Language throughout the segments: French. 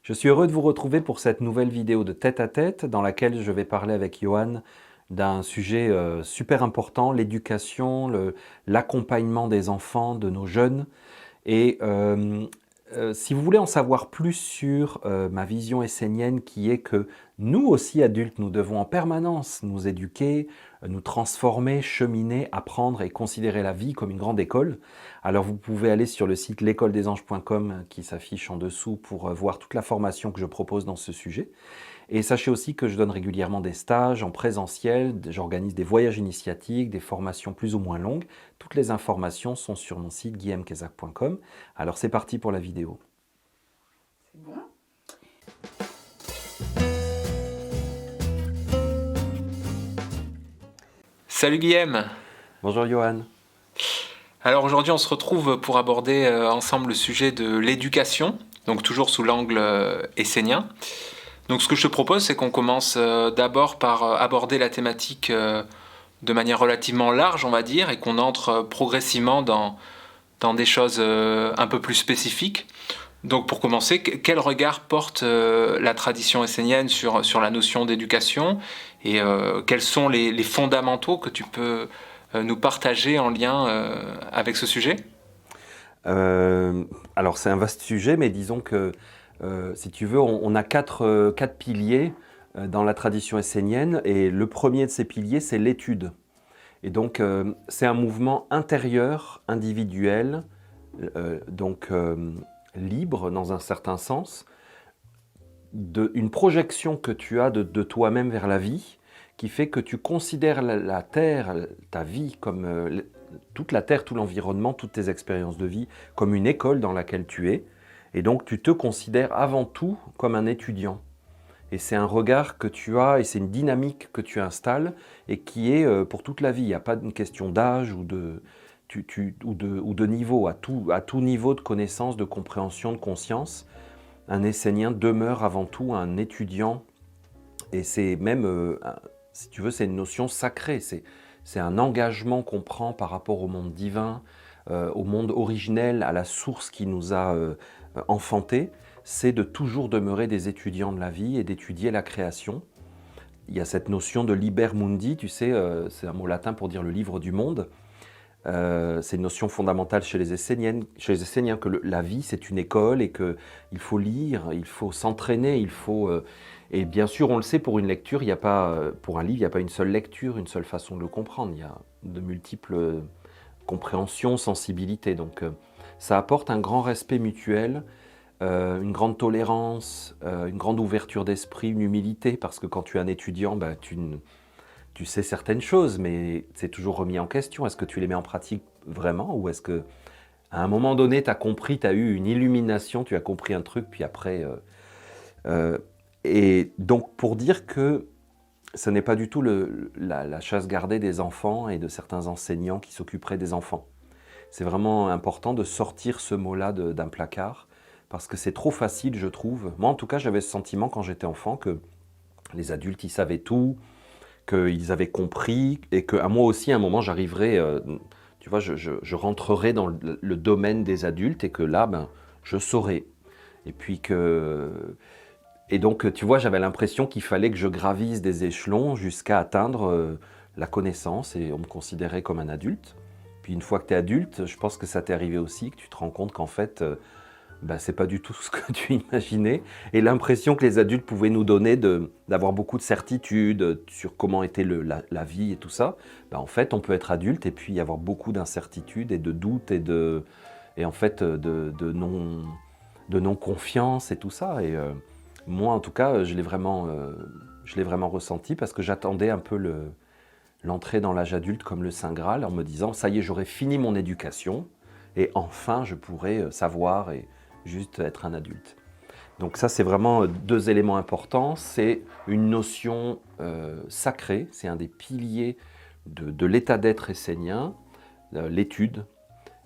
Je suis heureux de vous retrouver pour cette nouvelle vidéo de tête à tête dans laquelle je vais parler avec Johan d'un sujet super important, l'éducation, l'accompagnement des enfants, de nos jeunes. Et si vous voulez en savoir plus sur ma vision essénienne qui est que nous aussi adultes, nous devons en permanence nous éduquer, nous transformer, cheminer, apprendre et considérer la vie comme une grande école. Alors vous pouvez aller sur le site l'écoledesanges.com qui s'affiche en dessous pour voir toute la formation que je propose dans ce sujet. Et sachez aussi que je donne régulièrement des stages en présentiel, j'organise des voyages initiatiques, des formations plus ou moins longues. Toutes les informations sont sur mon site guillaimkezak.com. Alors c'est parti pour la vidéo. C'est bon. Salut Guillaume. Bonjour Johan. Alors aujourd'hui on se retrouve pour aborder ensemble le sujet de l'éducation, donc toujours sous l'angle essénien. Donc ce que je te propose c'est qu'on commence d'abord par aborder la thématique de manière relativement large on va dire et qu'on entre progressivement dans des choses un peu plus spécifiques. Donc pour commencer, quel regard porte la tradition essénienne sur la notion d'éducation et quels sont les fondamentaux que tu peux nous partager en lien avec ce sujet? Alors c'est un vaste sujet, mais disons que si tu veux, on a quatre piliers dans la tradition essénienne, et le premier de ces piliers, c'est l'étude. Et donc c'est un mouvement intérieur, individuel, libre dans un certain sens, une projection que tu as de toi-même vers la vie, qui fait que tu considères la Terre, ta vie, comme toute la Terre, tout l'environnement, toutes tes expériences de vie, comme une école dans laquelle tu es. Et donc tu te considères avant tout comme un étudiant. Et c'est un regard que tu as, et c'est une dynamique que tu installes, et qui est pour toute la vie. Il n'y a pas une question d'âge ou de niveau. À tout niveau de connaissance, de compréhension, de conscience, un Essénien demeure avant tout un étudiant. Et c'est même, si tu veux, c'est une notion sacrée. C'est un engagement qu'on prend par rapport au monde divin, au monde originel, à la source qui nous a enfantés. C'est de toujours demeurer des étudiants de la vie et d'étudier la création. Il y a cette notion de liber mundi, tu sais, c'est un mot latin pour dire le livre du monde. C'est une notion fondamentale chez les Esséniens que la vie c'est une école et qu'il faut lire, il faut s'entraîner, et bien sûr on le sait, pour une lecture, il y a pas, pour un livre, il n'y a pas une seule lecture, une seule façon de le comprendre, il y a de multiples compréhensions, sensibilités, donc ça apporte un grand respect mutuel, une grande tolérance, une grande ouverture d'esprit, une humilité, parce que quand tu es un étudiant, tu sais certaines choses, mais c'est toujours remis en question. Est-ce que tu les mets en pratique vraiment, ou est-ce que à un moment donné, tu as compris, tu as eu une illumination, tu as compris un truc, puis après... et donc, pour dire que ce n'est pas du tout la chasse gardée des enfants et de certains enseignants qui s'occuperaient des enfants. C'est vraiment important de sortir ce mot-là d'un placard, parce que c'est trop facile, je trouve. Moi, en tout cas, j'avais ce sentiment quand j'étais enfant que les adultes, ils savaient tout, qu'ils avaient compris, et qu'à moi aussi, à un moment, j'arriverai, tu vois, je rentrerai dans le domaine des adultes, et que là, je saurai. Et puis et donc, tu vois, j'avais l'impression qu'il fallait que je gravisse des échelons jusqu'à atteindre la connaissance, et on me considérait comme un adulte. Puis une fois que tu es adulte, je pense que ça t'est arrivé aussi, que tu te rends compte qu'en fait, c'est pas du tout ce que tu imaginais. Et l'impression que les adultes pouvaient nous donner d'avoir beaucoup de certitudes sur comment était la vie et tout ça, en fait, on peut être adulte et puis y avoir beaucoup d'incertitudes et de doutes et en fait de non-confiance et tout ça. Et moi, en tout cas, je l'ai vraiment ressenti, parce que j'attendais un peu l'entrée dans l'âge adulte comme le Saint Graal, en me disant, ça y est, j'aurai fini mon éducation, et enfin, je pourrai savoir et juste être un adulte. Donc ça, c'est vraiment deux éléments importants. C'est une notion sacrée, c'est un des piliers de l'état d'être essénien, l'étude,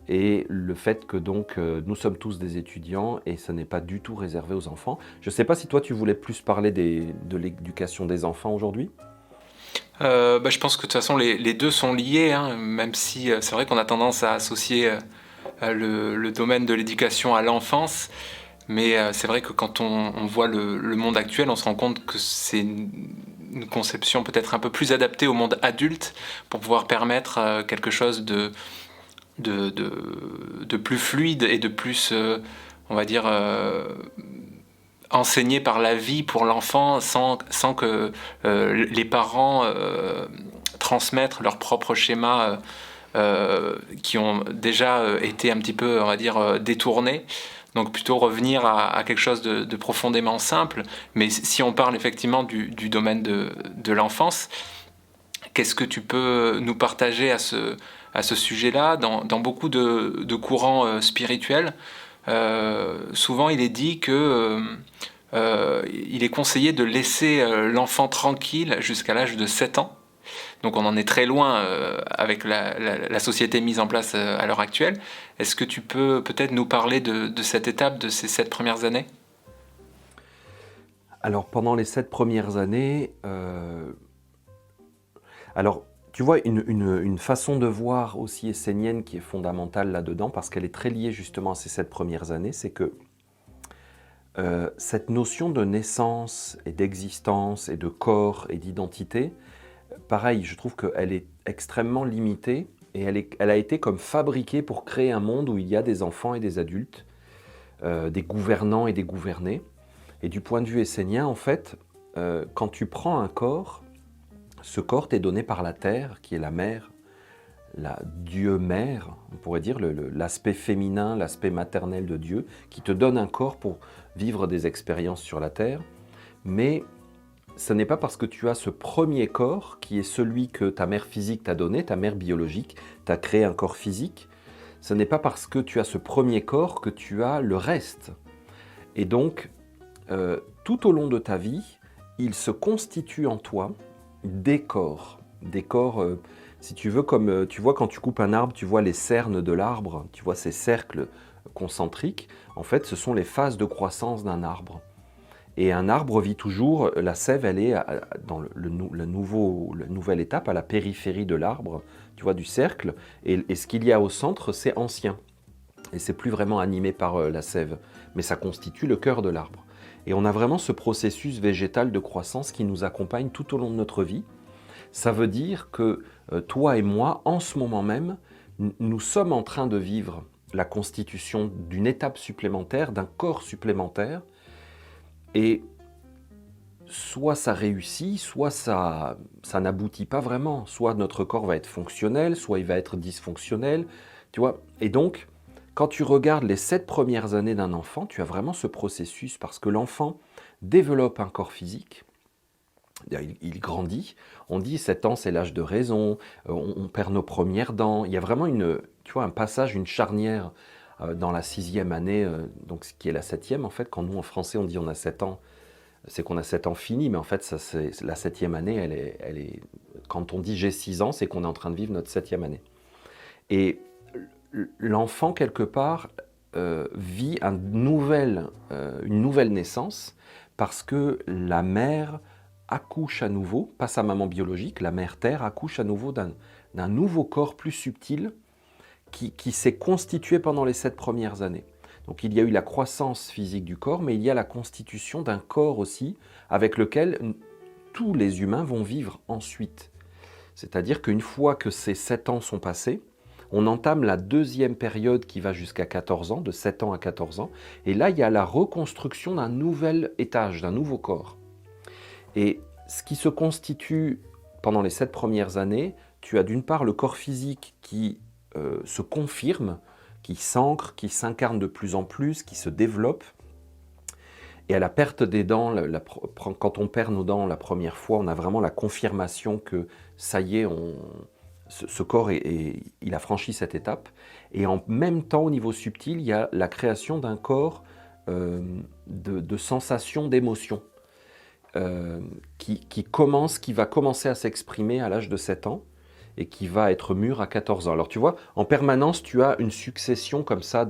et le fait que donc nous sommes tous des étudiants, et ce n'est pas du tout réservé aux enfants. Je ne sais pas si toi, tu voulais plus parler de l'éducation des enfants aujourd'hui ? Je pense que de toute façon les deux sont liés, hein, même si c'est vrai qu'on a tendance à associer le domaine de l'éducation à l'enfance, Mais c'est vrai que quand on voit le monde actuel, on se rend compte que c'est une conception peut-être un peu plus adaptée au monde adulte pour pouvoir permettre quelque chose de plus fluide et de plus, on va dire, enseigné par la vie pour l'enfant sans que les parents transmettent leur propre schéma qui ont déjà été un petit peu, on va dire, détournés. Donc plutôt revenir à quelque chose de profondément simple. Mais si on parle effectivement du domaine de l'enfance, qu'est-ce que tu peux nous partager à ce sujet-là dans beaucoup de courants spirituels, souvent il est dit que il est conseillé de laisser l'enfant tranquille jusqu'à l'âge de 7 ans. Donc on en est très loin avec la société mise en place à l'heure actuelle. Est-ce que tu peux peut-être nous parler de cette étape, de ces 7 premières années? Alors, pendant les 7 premières années, alors, tu vois, une façon de voir aussi essénienne qui est fondamentale là-dedans, parce qu'elle est très liée justement à ces 7 premières années, c'est que cette notion de naissance et d'existence et de corps et d'identité, pareil, je trouve qu'elle est extrêmement limitée et elle a été comme fabriquée pour créer un monde où il y a des enfants et des adultes, des gouvernants et des gouvernés. Et du point de vue essénien, en fait, quand tu prends un corps, ce corps t'est donné par la terre, qui est la mère, la Dieu-mère, on pourrait dire l'aspect féminin, l'aspect maternel de Dieu, qui te donne un corps pour vivre des expériences sur la terre. Mais ce n'est pas parce que tu as ce premier corps, qui est celui que ta mère physique t'a donné, ta mère biologique, t'a créé un corps physique, ce n'est pas parce que tu as ce premier corps que tu as le reste. Et donc, tout au long de ta vie, il se constitue en toi des corps, si tu veux, comme tu vois quand tu coupes un arbre, tu vois les cernes de l'arbre, tu vois ces cercles concentriques, en fait ce sont les phases de croissance d'un arbre. Et un arbre vit toujours, la sève elle est dans la nouvelle étape, à la périphérie de l'arbre, tu vois, du cercle, et ce qu'il y a au centre c'est ancien, et c'est plus vraiment animé par la sève, mais ça constitue le cœur de l'arbre. Et on a vraiment ce processus végétal de croissance qui nous accompagne tout au long de notre vie. Ça veut dire que toi et moi, en ce moment même, nous sommes en train de vivre la constitution d'une étape supplémentaire, d'un corps supplémentaire. Et soit ça réussit, soit ça n'aboutit pas vraiment. Soit notre corps va être fonctionnel, soit il va être dysfonctionnel. Tu vois ? Et donc, quand tu regardes les 7 premières années d'un enfant, tu as vraiment ce processus parce que l'enfant développe un corps physique, il grandit, on dit 7 ans c'est l'âge de raison, on perd nos premières dents, il y a vraiment tu vois, un passage, une charnière dans la 6e année, donc, qui est la 7e en fait, quand nous en français on dit on a 7 ans, c'est qu'on a 7 ans finis, mais en fait ça, c'est, la 7e année, elle est, quand on dit j'ai 6 ans, c'est qu'on est en train de vivre notre 7e année. Et l'enfant, quelque part, vit une nouvelle naissance parce que la mère accouche à nouveau, pas sa maman biologique, la mère terre accouche à nouveau d'un nouveau corps plus subtil qui s'est constitué pendant les 7 premières années. Donc il y a eu la croissance physique du corps, mais il y a la constitution d'un corps aussi avec lequel tous les humains vont vivre ensuite. C'est-à-dire qu'une fois que ces 7 ans sont passés, on entame la 2e période qui va jusqu'à 14 ans, de 7 ans à 14 ans, et là il y a la reconstruction d'un nouvel étage, d'un nouveau corps. Et ce qui se constitue pendant les 7 premières années, tu as d'une part le corps physique qui se confirme, qui s'ancre, qui s'incarne de plus en plus, qui se développe. Et à la perte des dents, quand on perd nos dents la première fois, on a vraiment la confirmation que ça y est, ce corps, il a franchi cette étape. Et en même temps, au niveau subtil, il y a la création d'un corps de sensations, d'émotions, qui va commencer à s'exprimer à l'âge de 7 ans et qui va être mûr à 14 ans. Alors tu vois, en permanence, tu as une succession comme ça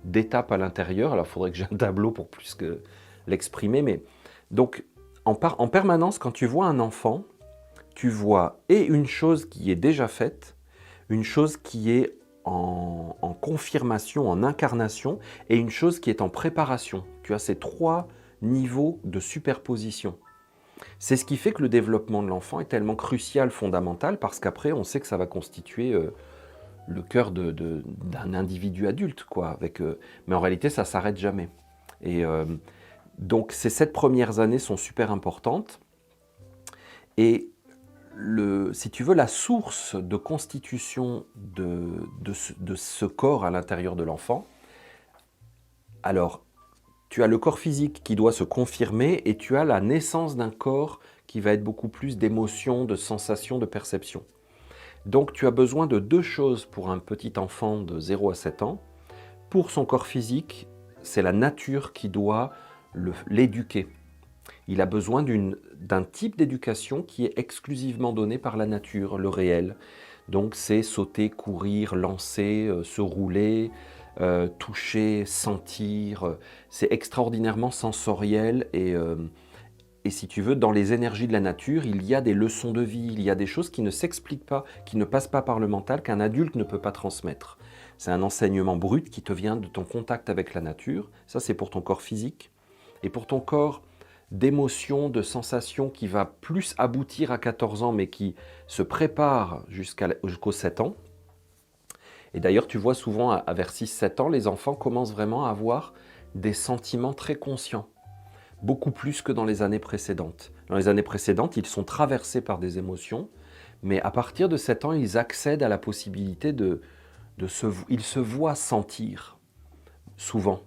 d'étapes à l'intérieur. Alors il faudrait que j'ai un tableau pour plus que l'exprimer. Mais donc, en permanence, quand tu vois un enfant, tu vois et une chose qui est déjà faite, une chose qui est en confirmation, en incarnation, et une chose qui est en préparation. Tu as ces 3 niveaux de superposition. C'est ce qui fait que le développement de l'enfant est tellement crucial, fondamental, parce qu'après, on sait que ça va constituer le cœur d'un individu adulte, quoi. Mais en réalité, ça ne s'arrête jamais. Et donc, ces 7 premières années sont super importantes. Et si tu veux, la source de constitution de ce corps à l'intérieur de l'enfant, alors, tu as le corps physique qui doit se confirmer et tu as la naissance d'un corps qui va être beaucoup plus d'émotions, de sensations, de perceptions. Donc, tu as besoin de 2 choses pour un petit enfant de 0 à 7 ans. Pour son corps physique, c'est la nature qui doit l'éduquer. Il a besoin d'un type d'éducation qui est exclusivement donné par la nature, le réel. Donc c'est sauter, courir, lancer, se rouler, toucher, sentir. C'est extraordinairement sensoriel et si tu veux, dans les énergies de la nature, il y a des leçons de vie, il y a des choses qui ne s'expliquent pas, qui ne passent pas par le mental, qu'un adulte ne peut pas transmettre. C'est un enseignement brut qui te vient de ton contact avec la nature. Ça, c'est pour ton corps physique. Et pour ton corps d'émotions, de sensations qui va plus aboutir à 14 ans, mais qui se prépare jusqu'aux 7 ans. Et d'ailleurs, tu vois souvent, vers 6-7 ans, les enfants commencent vraiment à avoir des sentiments très conscients, beaucoup plus que dans les années précédentes. Dans les années précédentes, ils sont traversés par des émotions, mais à partir de 7 ans, ils accèdent à la possibilité ils se voient sentir, souvent.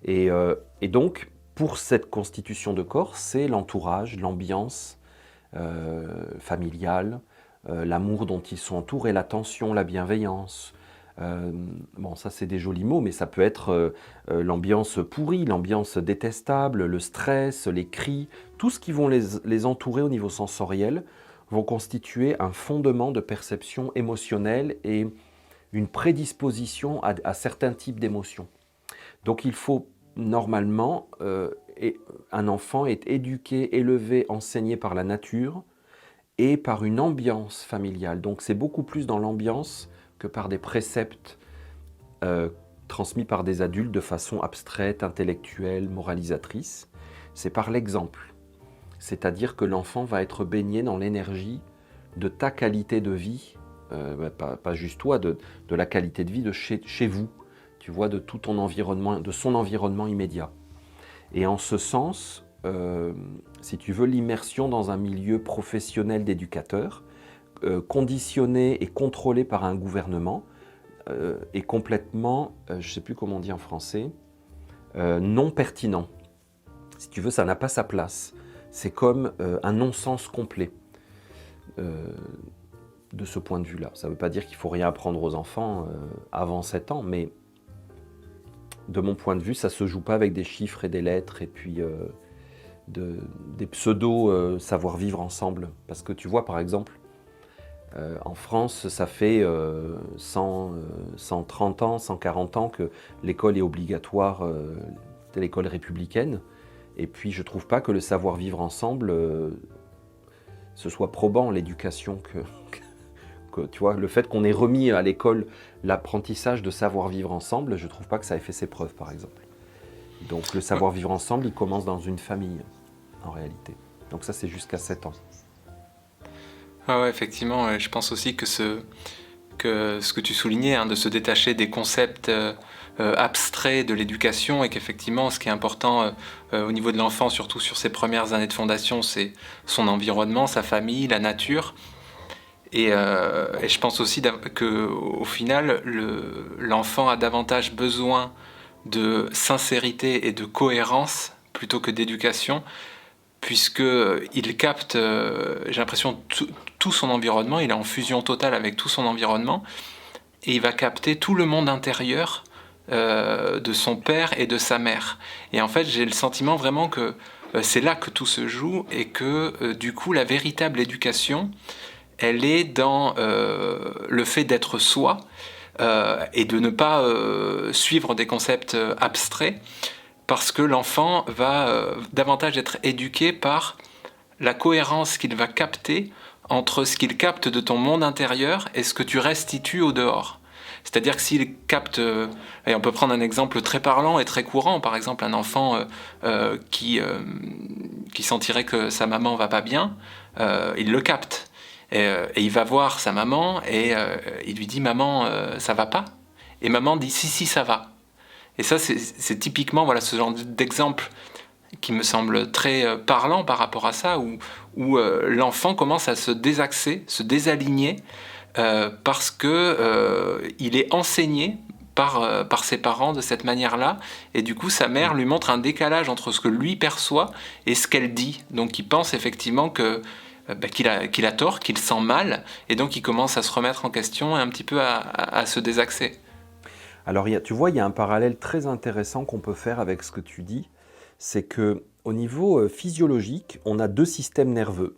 Et donc, pour cette constitution de corps, c'est l'entourage, l'ambiance familiale, l'amour dont ils sont entourés, l'attention, la bienveillance. Bon, ça c'est des jolis mots, mais ça peut être l'ambiance pourrie, l'ambiance détestable, le stress, les cris, tout ce qui vont les entourer au niveau sensoriel vont constituer un fondement de perception émotionnelle et une prédisposition à certains types d'émotions. Donc il faut normalement, un enfant est éduqué, élevé, enseigné par la nature et par une ambiance familiale. Donc c'est beaucoup plus dans l'ambiance que par des préceptes transmis par des adultes de façon abstraite, intellectuelle, moralisatrice. C'est par l'exemple. C'est-à-dire que l'enfant va être baigné dans l'énergie de ta qualité de vie, pas juste toi, de la qualité de vie de chez vous, tu vois, de tout ton environnement, de son environnement immédiat. Et en ce sens, si tu veux, l'immersion dans un milieu professionnel d'éducateur, conditionné et contrôlé par un gouvernement, est complètement, je ne sais plus comment on dit en français, non pertinent. Si tu veux, ça n'a pas sa place. C'est comme un non-sens complet de ce point de vue-là. Ça ne veut pas dire qu'il ne faut rien apprendre aux enfants avant 7 ans, mais de mon point de vue, ça ne se joue pas avec des chiffres et des lettres et puis des pseudo savoir-vivre ensemble. Parce que tu vois, par exemple, en France, ça fait 130 ans, 140 ans que l'école est obligatoire, l'école républicaine. Et puis, je ne trouve pas que le savoir-vivre ensemble, ce soit probant, l'éducation que tu vois, le fait qu'on ait remis à l'école l'apprentissage de savoir-vivre ensemble, je ne trouve pas que ça ait fait ses preuves, par exemple. Donc, le savoir-vivre ensemble, il commence dans une famille, en réalité. Donc ça, c'est jusqu'à 7 ans. Ah ouais, effectivement, je pense aussi que ce que tu soulignais, hein, de se détacher des concepts abstraits de l'éducation, et qu'effectivement, ce qui est important au niveau de l'enfant, surtout sur ses premières années de fondation, c'est son environnement, sa famille, la nature. Et je pense aussi qu'au final, l'enfant a davantage besoin de sincérité et de cohérence plutôt que d'éducation, puisqu'il capte, j'ai l'impression, tout son environnement, il est en fusion totale avec tout son environnement, et il va capter tout le monde intérieur de son père et de sa mère. Et en fait, j'ai le sentiment vraiment que c'est là que tout se joue, et que du coup, la véritable éducation, elle est dans le fait d'être soi, et de ne pas suivre des concepts abstraits, parce que l'enfant va davantage être éduqué par la cohérence qu'il va capter entre ce qu'il capte de ton monde intérieur et ce que tu restitues au dehors. C'est-à-dire que s'il capte, et on peut prendre un exemple très parlant et très courant, par exemple un enfant qui sentirait que sa maman va pas bien, il le capte. Et il va voir sa maman et il lui dit maman ça va pas, et maman dit si ça va. Et ça c'est typiquement voilà ce genre d'exemple qui me semble très parlant par rapport à ça, où l'enfant commence à se désaxer, se désaligner parce que il est enseigné par ses parents de cette manière-là, et du coup sa mère lui montre un décalage entre ce que lui perçoit et ce qu'elle dit. Donc il pense effectivement que qu'il a tort, qu'il sent mal, et donc il commence à se remettre en question et un petit peu à se désaxer. Alors, tu vois, il y a un parallèle très intéressant qu'on peut faire avec ce que tu dis, c'est que au niveau physiologique, on a deux systèmes nerveux.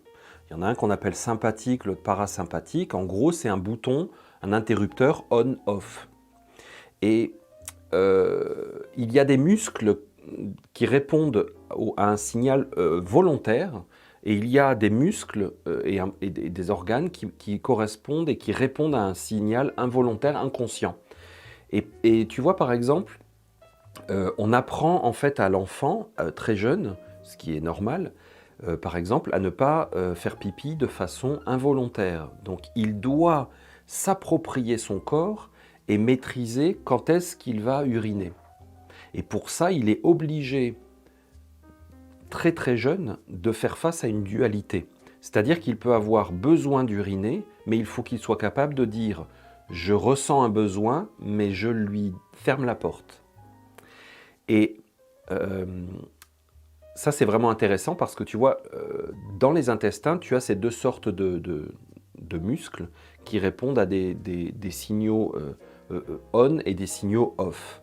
Il y en a un qu'on appelle sympathique, l'autre parasympathique. En gros, c'est un bouton, un interrupteur on-off. Et il y a des muscles qui répondent à un signal volontaire, et il y a des muscles et des organes qui correspondent et qui répondent à un signal involontaire, inconscient. Et tu vois, par exemple, on apprend en fait à l'enfant très jeune, ce qui est normal, par exemple, à ne pas faire pipi de façon involontaire. Donc il doit s'approprier son corps et maîtriser quand est-ce qu'il va uriner. Et pour ça, il est obligé, très très jeune, de faire face à une dualité. C'est-à-dire qu'il peut avoir besoin d'uriner, mais il faut qu'il soit capable de dire « je ressens un besoin, mais je lui ferme la porte ». Et ça, c'est vraiment intéressant parce que tu vois, dans les intestins, tu as ces deux sortes de muscles qui répondent à des signaux on et des signaux off.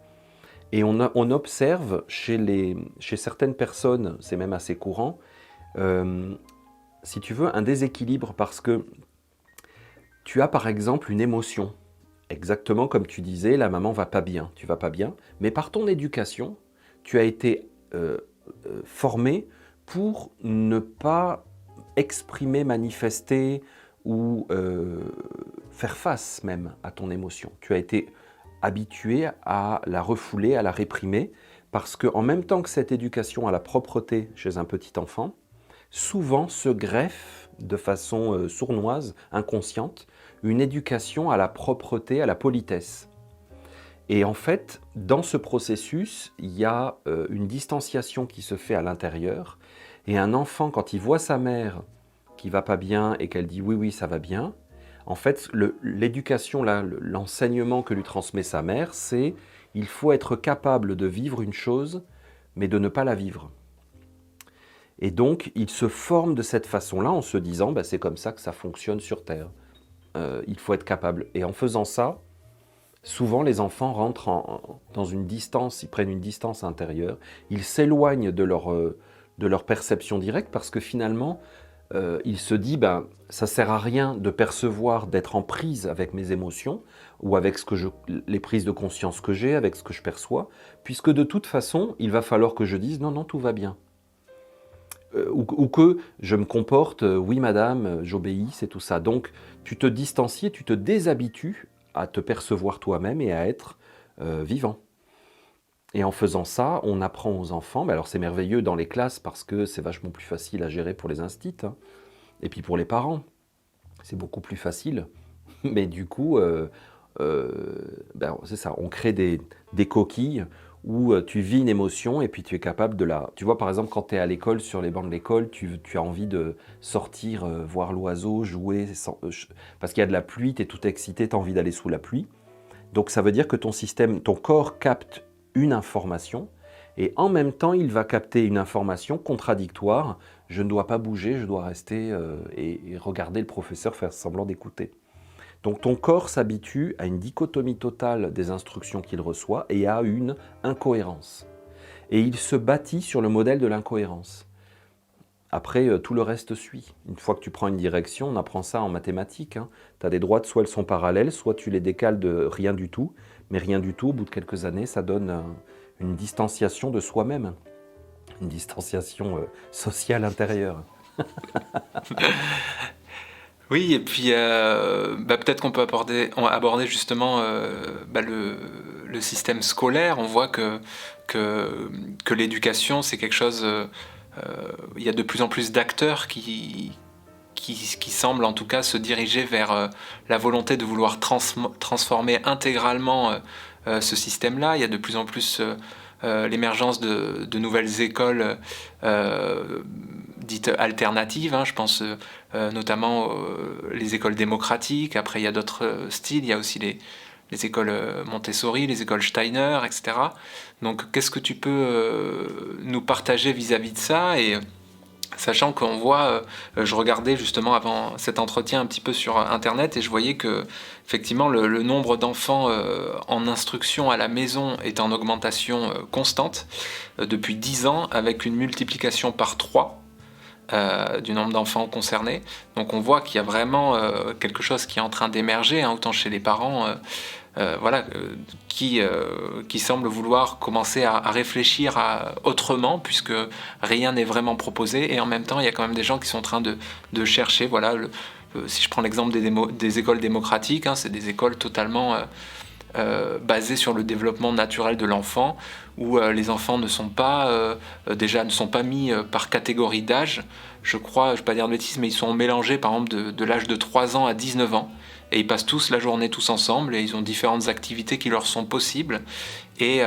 Et on observe chez certaines personnes, c'est même assez courant, si tu veux, un déséquilibre parce que tu as par exemple une émotion. Exactement comme tu disais, la maman va pas bien, tu vas pas bien, mais par ton éducation, tu as été formé pour ne pas exprimer, manifester ou faire face même à ton émotion. Tu as été habitué à la refouler, à la réprimer, parce qu'en même temps que cette éducation à la propreté chez un petit enfant, souvent se greffe de façon sournoise, inconsciente, une éducation à la propreté, à la politesse. Et en fait, dans ce processus, il y a une distanciation qui se fait à l'intérieur, et un enfant, quand il voit sa mère qui va pas bien et qu'elle dit « oui, oui, ça va bien », en fait, l'éducation, l'enseignement que lui transmet sa mère, c'est il faut être capable de vivre une chose, mais de ne pas la vivre. Et donc, il se forme de cette façon-là en se disant bah, c'est comme ça que ça fonctionne sur Terre. Il faut être capable. Et en faisant ça, souvent les enfants rentrent dans une distance, ils prennent une distance intérieure, ils s'éloignent de leur perception directe parce que finalement, il se dit ben, ça ne sert à rien de percevoir, d'être en prise avec mes émotions ou avec les prises de conscience que j'ai, avec ce que je perçois, puisque de toute façon, il va falloir que je dise non, non, tout va bien. Ou que je me comporte, oui madame, j'obéis, c'est tout ça. Donc tu te distancies, tu te déshabitues à te percevoir toi-même et à être vivant. Et en faisant ça, on apprend aux enfants, mais alors c'est merveilleux dans les classes parce que c'est vachement plus facile à gérer pour les instits, hein. Et puis pour les parents, c'est beaucoup plus facile. Mais du coup, ben, c'est ça, on crée des coquilles où tu vis une émotion et puis tu es capable de la... Tu vois, par exemple, quand tu es à l'école, sur les bancs de l'école, tu as envie de sortir, voir l'oiseau, jouer, parce qu'il y a de la pluie, tu es tout excité, tu as envie d'aller sous la pluie. Donc ça veut dire que ton corps capte une information et en même temps, il va capter une information contradictoire. Je ne dois pas bouger, je dois rester et regarder le professeur faire semblant d'écouter. Donc ton corps s'habitue à une dichotomie totale des instructions qu'il reçoit et à une incohérence. Et il se bâtit sur le modèle de l'incohérence. Après, tout le reste suit. Une fois que tu prends une direction, on apprend ça en mathématiques, hein. Tu as des droites, soit elles sont parallèles, soit tu les décales de rien du tout. Mais rien du tout, au bout de quelques années, ça donne une distanciation de soi-même. Une distanciation sociale intérieure. Oui, et puis peut-être qu'on peut aborder justement le système scolaire. On voit que l'éducation, c'est quelque chose. Il y a de plus en plus d'acteurs qui semblent en tout cas se diriger vers la volonté de vouloir transformer intégralement ce système-là. Il y a de plus en plus l'émergence de nouvelles écoles dites alternatives, hein. Je pense notamment les écoles démocratiques. Après, il y a d'autres styles. Il y a aussi les écoles Montessori, les écoles Steiner, etc. Donc, qu'est-ce que tu peux nous partager vis-à-vis de ça? Et sachant qu'on voit, je regardais justement avant cet entretien un petit peu sur Internet et je voyais que effectivement le nombre d'enfants en instruction à la maison est en augmentation constante depuis 10 ans avec une multiplication par 3 du nombre d'enfants concernés. Donc on voit qu'il y a vraiment quelque chose qui est en train d'émerger, hein, autant chez les parents qui semblent vouloir commencer à réfléchir autrement, puisque rien n'est vraiment proposé, et en même temps, il y a quand même des gens qui sont en train de chercher. Voilà, si je prends l'exemple des écoles démocratiques, hein, c'est des écoles totalement basées sur le développement naturel de l'enfant, où les enfants ne sont pas mis par catégorie d'âge. Je crois, je ne vais pas dire de bêtises, mais ils sont mélangés par exemple de l'âge de 3 ans à 19 ans. Et ils passent tous la journée tous ensemble et ils ont différentes activités qui leur sont possibles et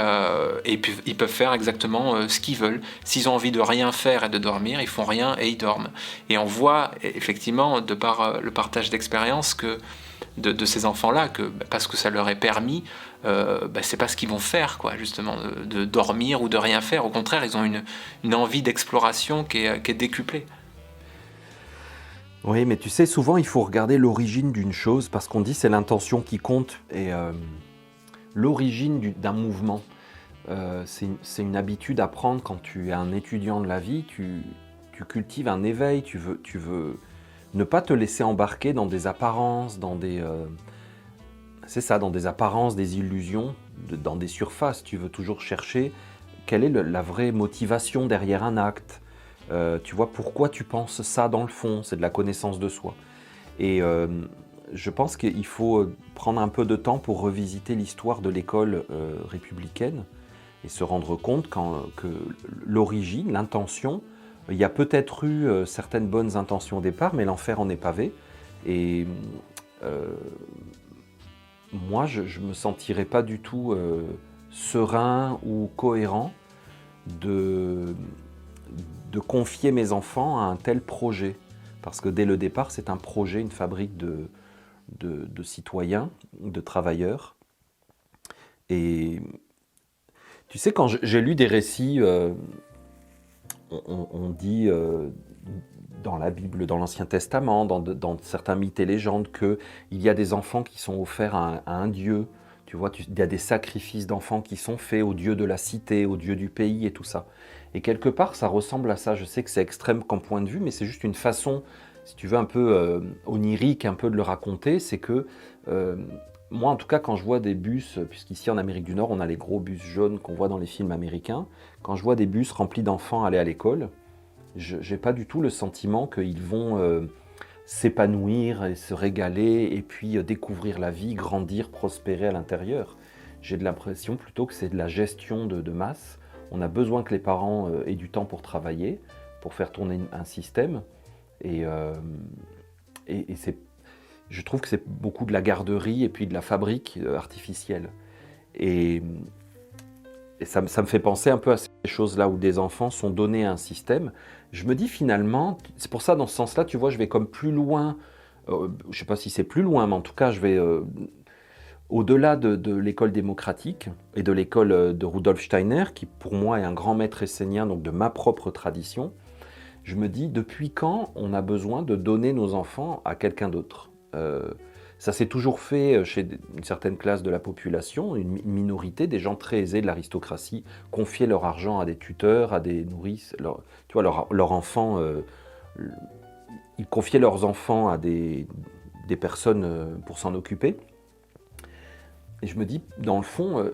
ils peuvent faire exactement ce qu'ils veulent. S'ils ont envie de rien faire et de dormir, ils font rien et ils dorment. Et on voit effectivement, de par le partage d'expérience, que de ces enfants-là, que parce que ça leur est permis, c'est pas ce qu'ils vont faire, quoi, justement, de dormir ou de rien faire. Au contraire, ils ont une envie d'exploration qui est décuplée. Oui, mais tu sais, souvent, il faut regarder l'origine d'une chose, parce qu'on dit c'est l'intention qui compte. Et l'origine d'un mouvement, c'est une habitude à prendre quand tu es un étudiant de la vie, tu cultives un éveil, tu veux ne pas te laisser embarquer dans des apparences, dans des apparences, des illusions, dans des surfaces. Tu veux toujours chercher quelle est la vraie motivation derrière un acte. Tu vois, pourquoi tu penses ça dans le fond? C'est de la connaissance de soi. Et je pense qu'il faut prendre un peu de temps pour revisiter l'histoire de l'école républicaine et se rendre compte que l'origine, l'intention, il y a peut-être eu certaines bonnes intentions au départ, mais l'enfer en est pavé. Et moi, je ne me sentirais pas du tout serein ou cohérent de confier mes enfants à un tel projet. Parce que dès le départ, c'est un projet, une fabrique de citoyens, de travailleurs. Et tu sais, quand j'ai lu des récits, on dit dans la Bible, dans l'Ancien Testament, dans certains mythes et légendes, qu'il y a des enfants qui sont offerts à un dieu. Tu vois, il y a des sacrifices d'enfants qui sont faits au dieu de la cité, au dieu du pays et tout ça. Et quelque part, ça ressemble à ça. Je sais que c'est extrême comme point de vue, mais c'est juste une façon, si tu veux, un peu onirique, un peu de le raconter. C'est que, moi en tout cas, quand je vois des bus, puisqu'ici en Amérique du Nord, on a les gros bus jaunes qu'on voit dans les films américains, quand je vois des bus remplis d'enfants aller à l'école, je n'ai pas du tout le sentiment qu'ils vont s'épanouir et se régaler et puis découvrir la vie, grandir, prospérer à l'intérieur. J'ai de l'impression plutôt que c'est de la gestion de masse. On a besoin que les parents aient du temps pour travailler, pour faire tourner un système. Et je trouve que c'est beaucoup de la garderie et puis de la fabrique artificielle. Et ça me fait penser un peu à ces choses-là où des enfants sont donnés à un système. Je me dis finalement, c'est pour ça dans ce sens-là, tu vois, je vais comme plus loin, je ne sais pas si c'est plus loin, mais en tout cas, je vais au-delà de l'école démocratique et de l'école de Rudolf Steiner, qui pour moi est un grand maître essénien, donc de ma propre tradition. Je me dis, depuis quand on a besoin de donner nos enfants à quelqu'un d'autre? Ça s'est toujours fait chez une certaine classe de la population, une minorité, des gens très aisés de l'aristocratie, confiaient leur argent à des tuteurs, à des nourrices, tu vois, leurs enfants, ils confiaient leurs enfants à des personnes pour s'en occuper. Et je me dis, dans le fond,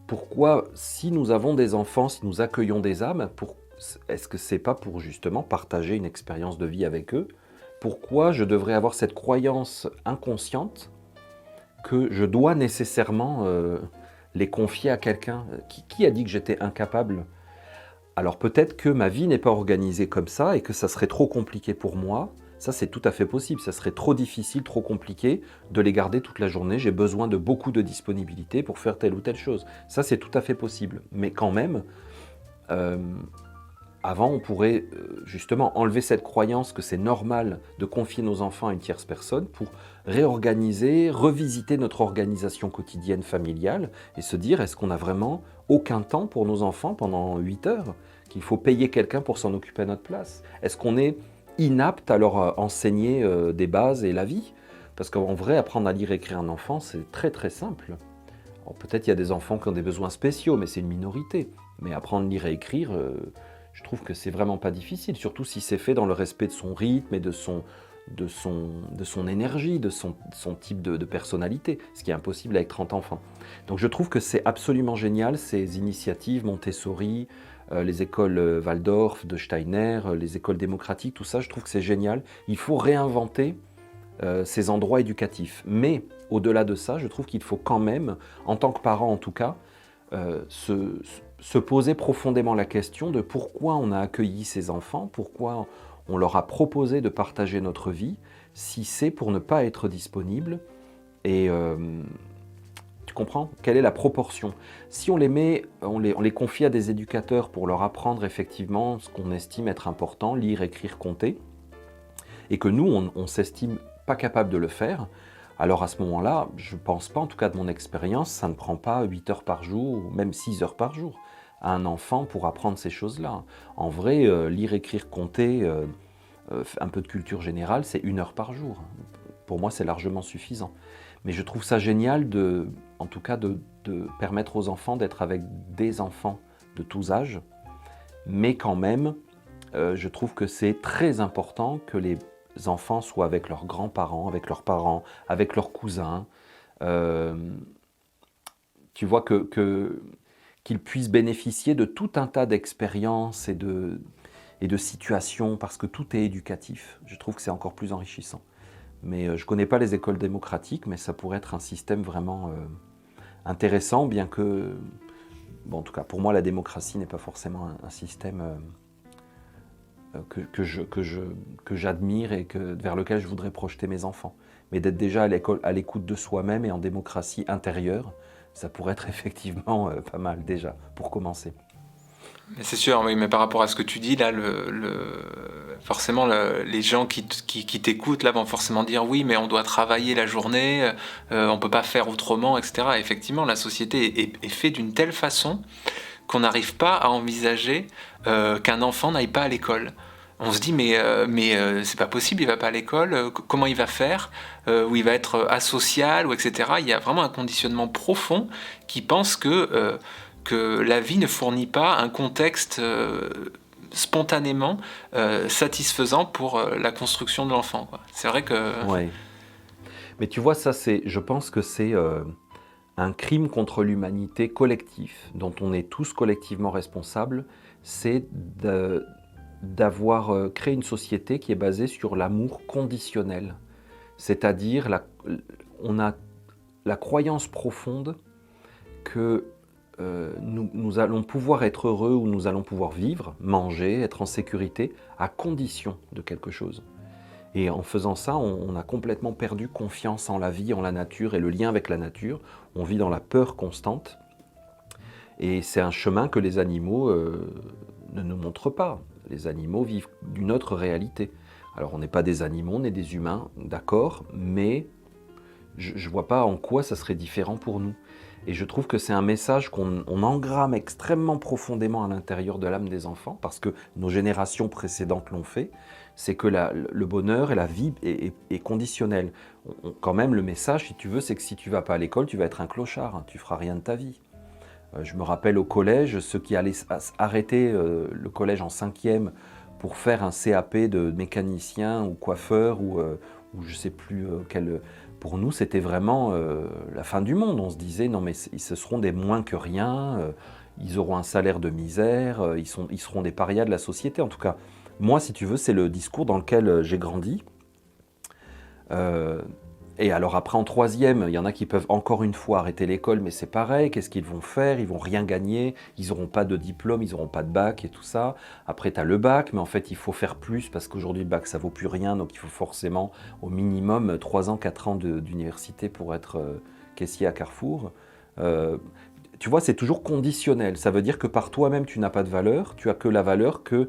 pourquoi, si nous avons des enfants, si nous accueillons des âmes, est-ce que c'est pas pour justement partager une expérience de vie avec eux, pourquoi je devrais avoir cette croyance inconsciente que je dois nécessairement les confier à quelqu'un. Qui a dit que j'étais incapable? Alors peut-être que ma vie n'est pas organisée comme ça et que ça serait trop compliqué pour moi. Ça, c'est tout à fait possible. Ça serait trop difficile, trop compliqué de les garder toute la journée. J'ai besoin de beaucoup de disponibilité pour faire telle ou telle chose. Ça, c'est tout à fait possible. Mais quand même, avant, on pourrait justement enlever cette croyance que c'est normal de confier nos enfants à une tierce personne pour réorganiser, revisiter notre organisation quotidienne familiale et se dire, est-ce qu'on n'a vraiment aucun temps pour nos enfants pendant 8 heures, qu'il faut payer quelqu'un pour s'en occuper à notre place? Est-ce qu'on est inapte à leur enseigner des bases et la vie? Parce qu'en vrai, apprendre à lire et écrire un enfant, c'est très très simple. Alors, peut-être il y a des enfants qui ont des besoins spéciaux, mais c'est une minorité. Mais apprendre à lire et écrire, je trouve que c'est vraiment pas difficile, surtout si c'est fait dans le respect de son rythme et de son énergie, de son type de personnalité, ce qui est impossible avec 30 enfants. Donc je trouve que c'est absolument génial, ces initiatives Montessori, les écoles Waldorf, de Steiner, les écoles démocratiques, tout ça, je trouve que c'est génial. Il faut réinventer ces endroits éducatifs. Mais au-delà de ça, je trouve qu'il faut quand même, en tant que parent en tout cas, se poser profondément la question de pourquoi on a accueilli ces enfants, pourquoi on leur a proposé de partager notre vie, si c'est pour ne pas être disponible. Et tu comprends? Quelle est la proportion? Si on les confie à des éducateurs pour leur apprendre effectivement ce qu'on estime être important, lire, écrire, compter, et que nous, on s'estime pas capable de le faire, alors à ce moment-là, je ne pense pas, en tout cas de mon expérience, ça ne prend pas 8 heures par jour, ou même 6 heures par jour, à un enfant pour apprendre ces choses-là. En vrai, lire, écrire, compter, un peu de culture générale, c'est 1 heure par jour. Pour moi, c'est largement suffisant. Mais je trouve ça génial, en tout cas, de permettre aux enfants d'être avec des enfants de tous âges, mais quand même, je trouve que c'est très important que les enfants soient avec leurs grands-parents, avec leurs parents, avec leurs cousins. Tu vois qu'ils puissent bénéficier de tout un tas d'expériences et de situations, parce que tout est éducatif. Je trouve que c'est encore plus enrichissant. Mais je ne connais pas les écoles démocratiques, mais ça pourrait être un système vraiment intéressant, bien que, bon, en tout cas, pour moi, la démocratie n'est pas forcément un système que j'admire et vers lequel je voudrais projeter mes enfants. Mais d'être déjà à l'écoute de soi-même et en démocratie intérieure, ça pourrait être effectivement pas mal déjà, pour commencer. Mais c'est sûr, oui, mais par rapport à ce que tu dis, là, forcément, les gens qui t'écoutent là vont forcément dire oui, mais on doit travailler la journée, on peut pas faire autrement, etc. Et effectivement, la société est faite d'une telle façon qu'on n'arrive pas à envisager qu'un enfant n'aille pas à l'école. On se dit mais c'est pas possible, il va pas à l'école, comment il va faire, ou il va être asocial, ou etc. Il y a vraiment un conditionnement profond qui pense que la vie ne fournit pas un contexte spontanément satisfaisant pour la construction de l'enfant, quoi. C'est vrai que... Ouais. Mais tu vois, ça, je pense que c'est un crime contre l'humanité collectif, dont on est tous collectivement responsables, c'est d'avoir créé une société qui est basée sur l'amour conditionnel. C'est-à-dire, on a la croyance profonde que nous allons pouvoir être heureux ou nous allons pouvoir vivre, manger, être en sécurité, à condition de quelque chose. Et en faisant ça, on a complètement perdu confiance en la vie, en la nature et le lien avec la nature. On vit dans la peur constante. Et c'est un chemin que les animaux ne nous montrent pas. Les animaux vivent d'une autre réalité. Alors on n'est pas des animaux, on est des humains, d'accord, mais je ne vois pas en quoi ça serait différent pour nous. Et je trouve que c'est un message qu'on engramme extrêmement profondément à l'intérieur de l'âme des enfants, parce que nos générations précédentes l'ont fait, c'est que le bonheur et la vie est conditionnel. Quand même, le message, si tu veux, c'est que si tu ne vas pas à l'école, tu vas être un clochard, hein, tu ne feras rien de ta vie. Je me rappelle au collège, ceux qui allaient arrêter le collège en 5e pour faire un CAP de mécanicien ou coiffeur ou je ne sais plus quel... Pour nous, c'était vraiment la fin du monde. On se disait, non mais ce seront des moins que rien, ils auront un salaire de misère, ils seront des parias de la société. En tout cas, moi, si tu veux, c'est le discours dans lequel j'ai grandi. Et alors après, en troisième, il y en a qui peuvent encore une fois arrêter l'école, mais c'est pareil, qu'est-ce qu'ils vont faire? Ils vont rien gagner, ils n'auront pas de diplôme, ils n'auront pas de bac et tout ça. Après, tu as le bac, mais en fait, il faut faire plus, parce qu'aujourd'hui, le bac, ça vaut plus rien, donc il faut forcément au minimum 3 ans, 4 ans d'université pour être caissier à Carrefour. Euh, Tu vois, c'est toujours conditionnel. Ça veut dire que par toi-même, tu n'as pas de valeur, tu as que la valeur que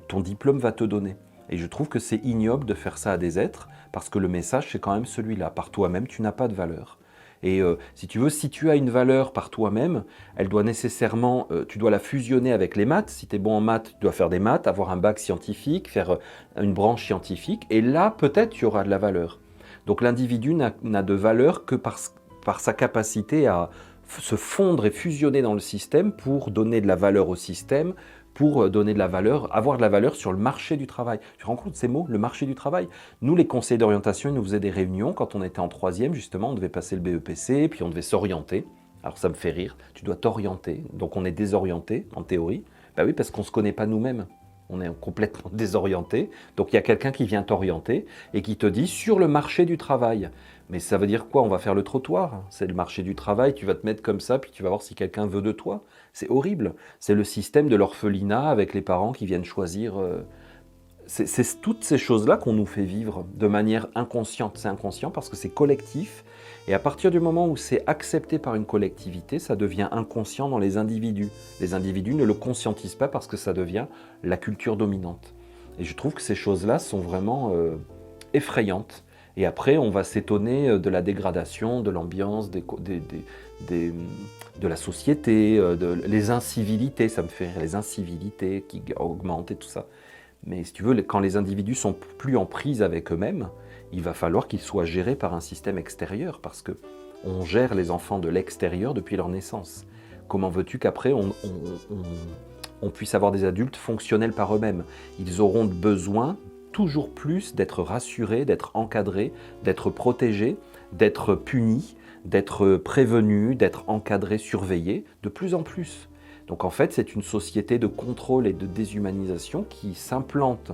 ton diplôme va te donner. Et je trouve que c'est ignoble de faire ça à des êtres, parce que le message, c'est quand même celui-là. Par toi-même, tu n'as pas de valeur. Et si tu veux, si tu as une valeur par toi-même, elle doit nécessairement, tu dois la fusionner avec les maths. Si tu es bon en maths, tu dois faire des maths, avoir un bac scientifique, faire une branche scientifique. Et là, peut-être, tu auras de la valeur. Donc l'individu n'a de valeur que par sa capacité à se fondre et fusionner dans le système pour donner de la valeur au système, pour donner de la valeur, avoir de la valeur sur le marché du travail. Tu te rends compte de ces mots, le marché du travail? Nous, les conseils d'orientation, ils nous faisaient des réunions quand on était en troisième, justement, on devait passer le BEPC, puis on devait s'orienter. Alors ça me fait rire, tu dois t'orienter. Donc on est désorienté, en théorie. Ben oui, parce qu'on ne se connaît pas nous-mêmes. On est complètement désorienté. Donc il y a quelqu'un qui vient t'orienter et qui te dit sur le marché du travail. Mais ça veut dire quoi? On va faire le trottoir. C'est le marché du travail, tu vas te mettre comme ça, puis tu vas voir si quelqu'un veut de toi. C'est horrible. C'est le système de l'orphelinat avec les parents qui viennent choisir. C'est toutes ces choses-là qu'on nous fait vivre de manière inconsciente. C'est inconscient parce que c'est collectif. Et à partir du moment où c'est accepté par une collectivité, ça devient inconscient dans les individus. Les individus ne le conscientisent pas parce que ça devient la culture dominante. Et je trouve que ces choses-là sont vraiment effrayantes. Et après, on va s'étonner de la dégradation, de l'ambiance, de la société, les incivilités, ça me fait rire, les incivilités qui augmentent et tout ça. Mais si tu veux, quand les individus sont plus en prise avec eux-mêmes, il va falloir qu'ils soient gérés par un système extérieur, parce qu'on gère les enfants de l'extérieur depuis leur naissance. Comment veux-tu qu'après on puisse avoir des adultes fonctionnels par eux-mêmes? Ils auront besoin toujours plus d'être rassurés, d'être encadrés, d'être protégés, d'être punis, d'être prévenus, d'être encadrés, surveillés, de plus en plus. Donc en fait, c'est une société de contrôle et de déshumanisation qui s'implante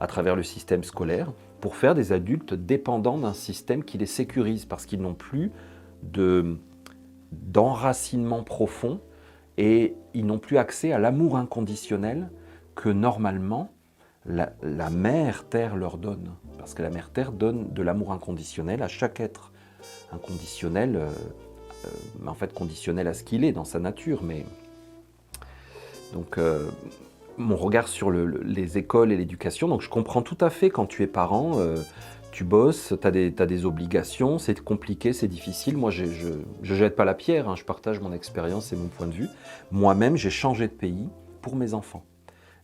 à travers le système scolaire pour faire des adultes dépendants d'un système qui les sécurise parce qu'ils n'ont plus d'enracinement profond et ils n'ont plus accès à l'amour inconditionnel que normalement la mère terre leur donne. Parce que la mère terre donne de l'amour inconditionnel à chaque être. Inconditionnel, en fait conditionnel à ce qu'il est dans sa nature. Mais donc mon regard sur les écoles et l'éducation, donc je comprends tout à fait quand tu es parent, tu bosses, tu as des obligations, c'est compliqué, c'est difficile. Moi, je jette pas la pierre, hein, je partage mon expérience et mon point de vue. Moi-même, j'ai changé de pays pour mes enfants.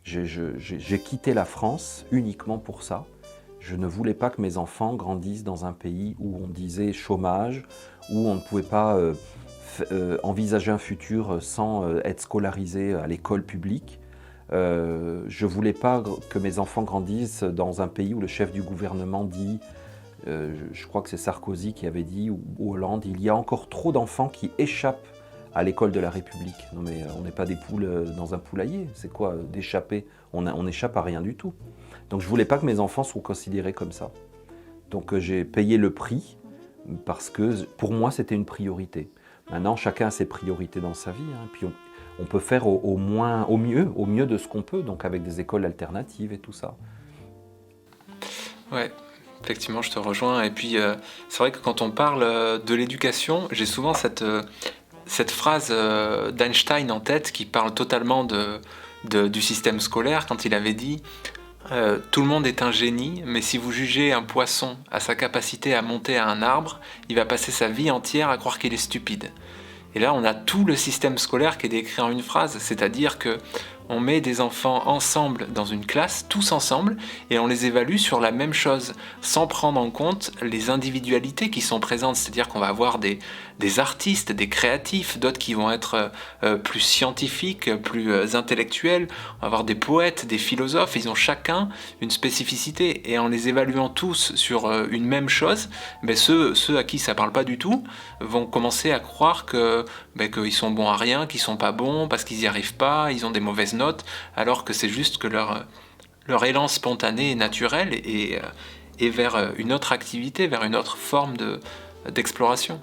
J'ai quitté la France uniquement pour ça. Je ne voulais pas que mes enfants grandissent dans un pays où on disait chômage, où on ne pouvait pas envisager un futur sans être scolarisé à l'école publique. Je ne voulais pas que mes enfants grandissent dans un pays où le chef du gouvernement dit, je crois que c'est Sarkozy qui avait dit, ou Hollande, il y a encore trop d'enfants qui échappent à l'école de la République. Non mais on n'est pas des poules dans un poulailler, c'est quoi d'échapper? On échappe à rien du tout. Donc je ne voulais pas que mes enfants soient considérés comme ça. Donc j'ai payé le prix parce que pour moi c'était une priorité. Maintenant chacun a ses priorités dans sa vie, hein, puis on peut faire au mieux de ce qu'on peut, donc avec des écoles alternatives et tout ça. Ouais, effectivement, je te rejoins. Et puis, c'est vrai que quand on parle de l'éducation, j'ai souvent cette phrase d'Einstein en tête qui parle totalement du système scolaire quand il avait dit tout le monde est un génie, mais si vous jugez un poisson à sa capacité à monter à un arbre, il va passer sa vie entière à croire qu'il est stupide. Et là, on a tout le système scolaire qui est décrit en une phrase, c'est-à-dire que on met des enfants ensemble dans une classe, tous ensemble, et on les évalue sur la même chose, sans prendre en compte les individualités qui sont présentes. C'est-à-dire qu'on va avoir des artistes, des créatifs, d'autres qui vont être plus scientifiques, plus intellectuels, on va avoir des poètes, des philosophes, ils ont chacun une spécificité, et en les évaluant tous sur une même chose, ceux à qui ça parle pas du tout vont commencer à croire qu'ils sont bons à rien, qu'ils sont pas bons, parce qu'ils y arrivent pas, ils ont des mauvaises notes, alors que c'est juste que leur élan spontané est naturel et et vers une autre activité, vers une autre forme d'exploration.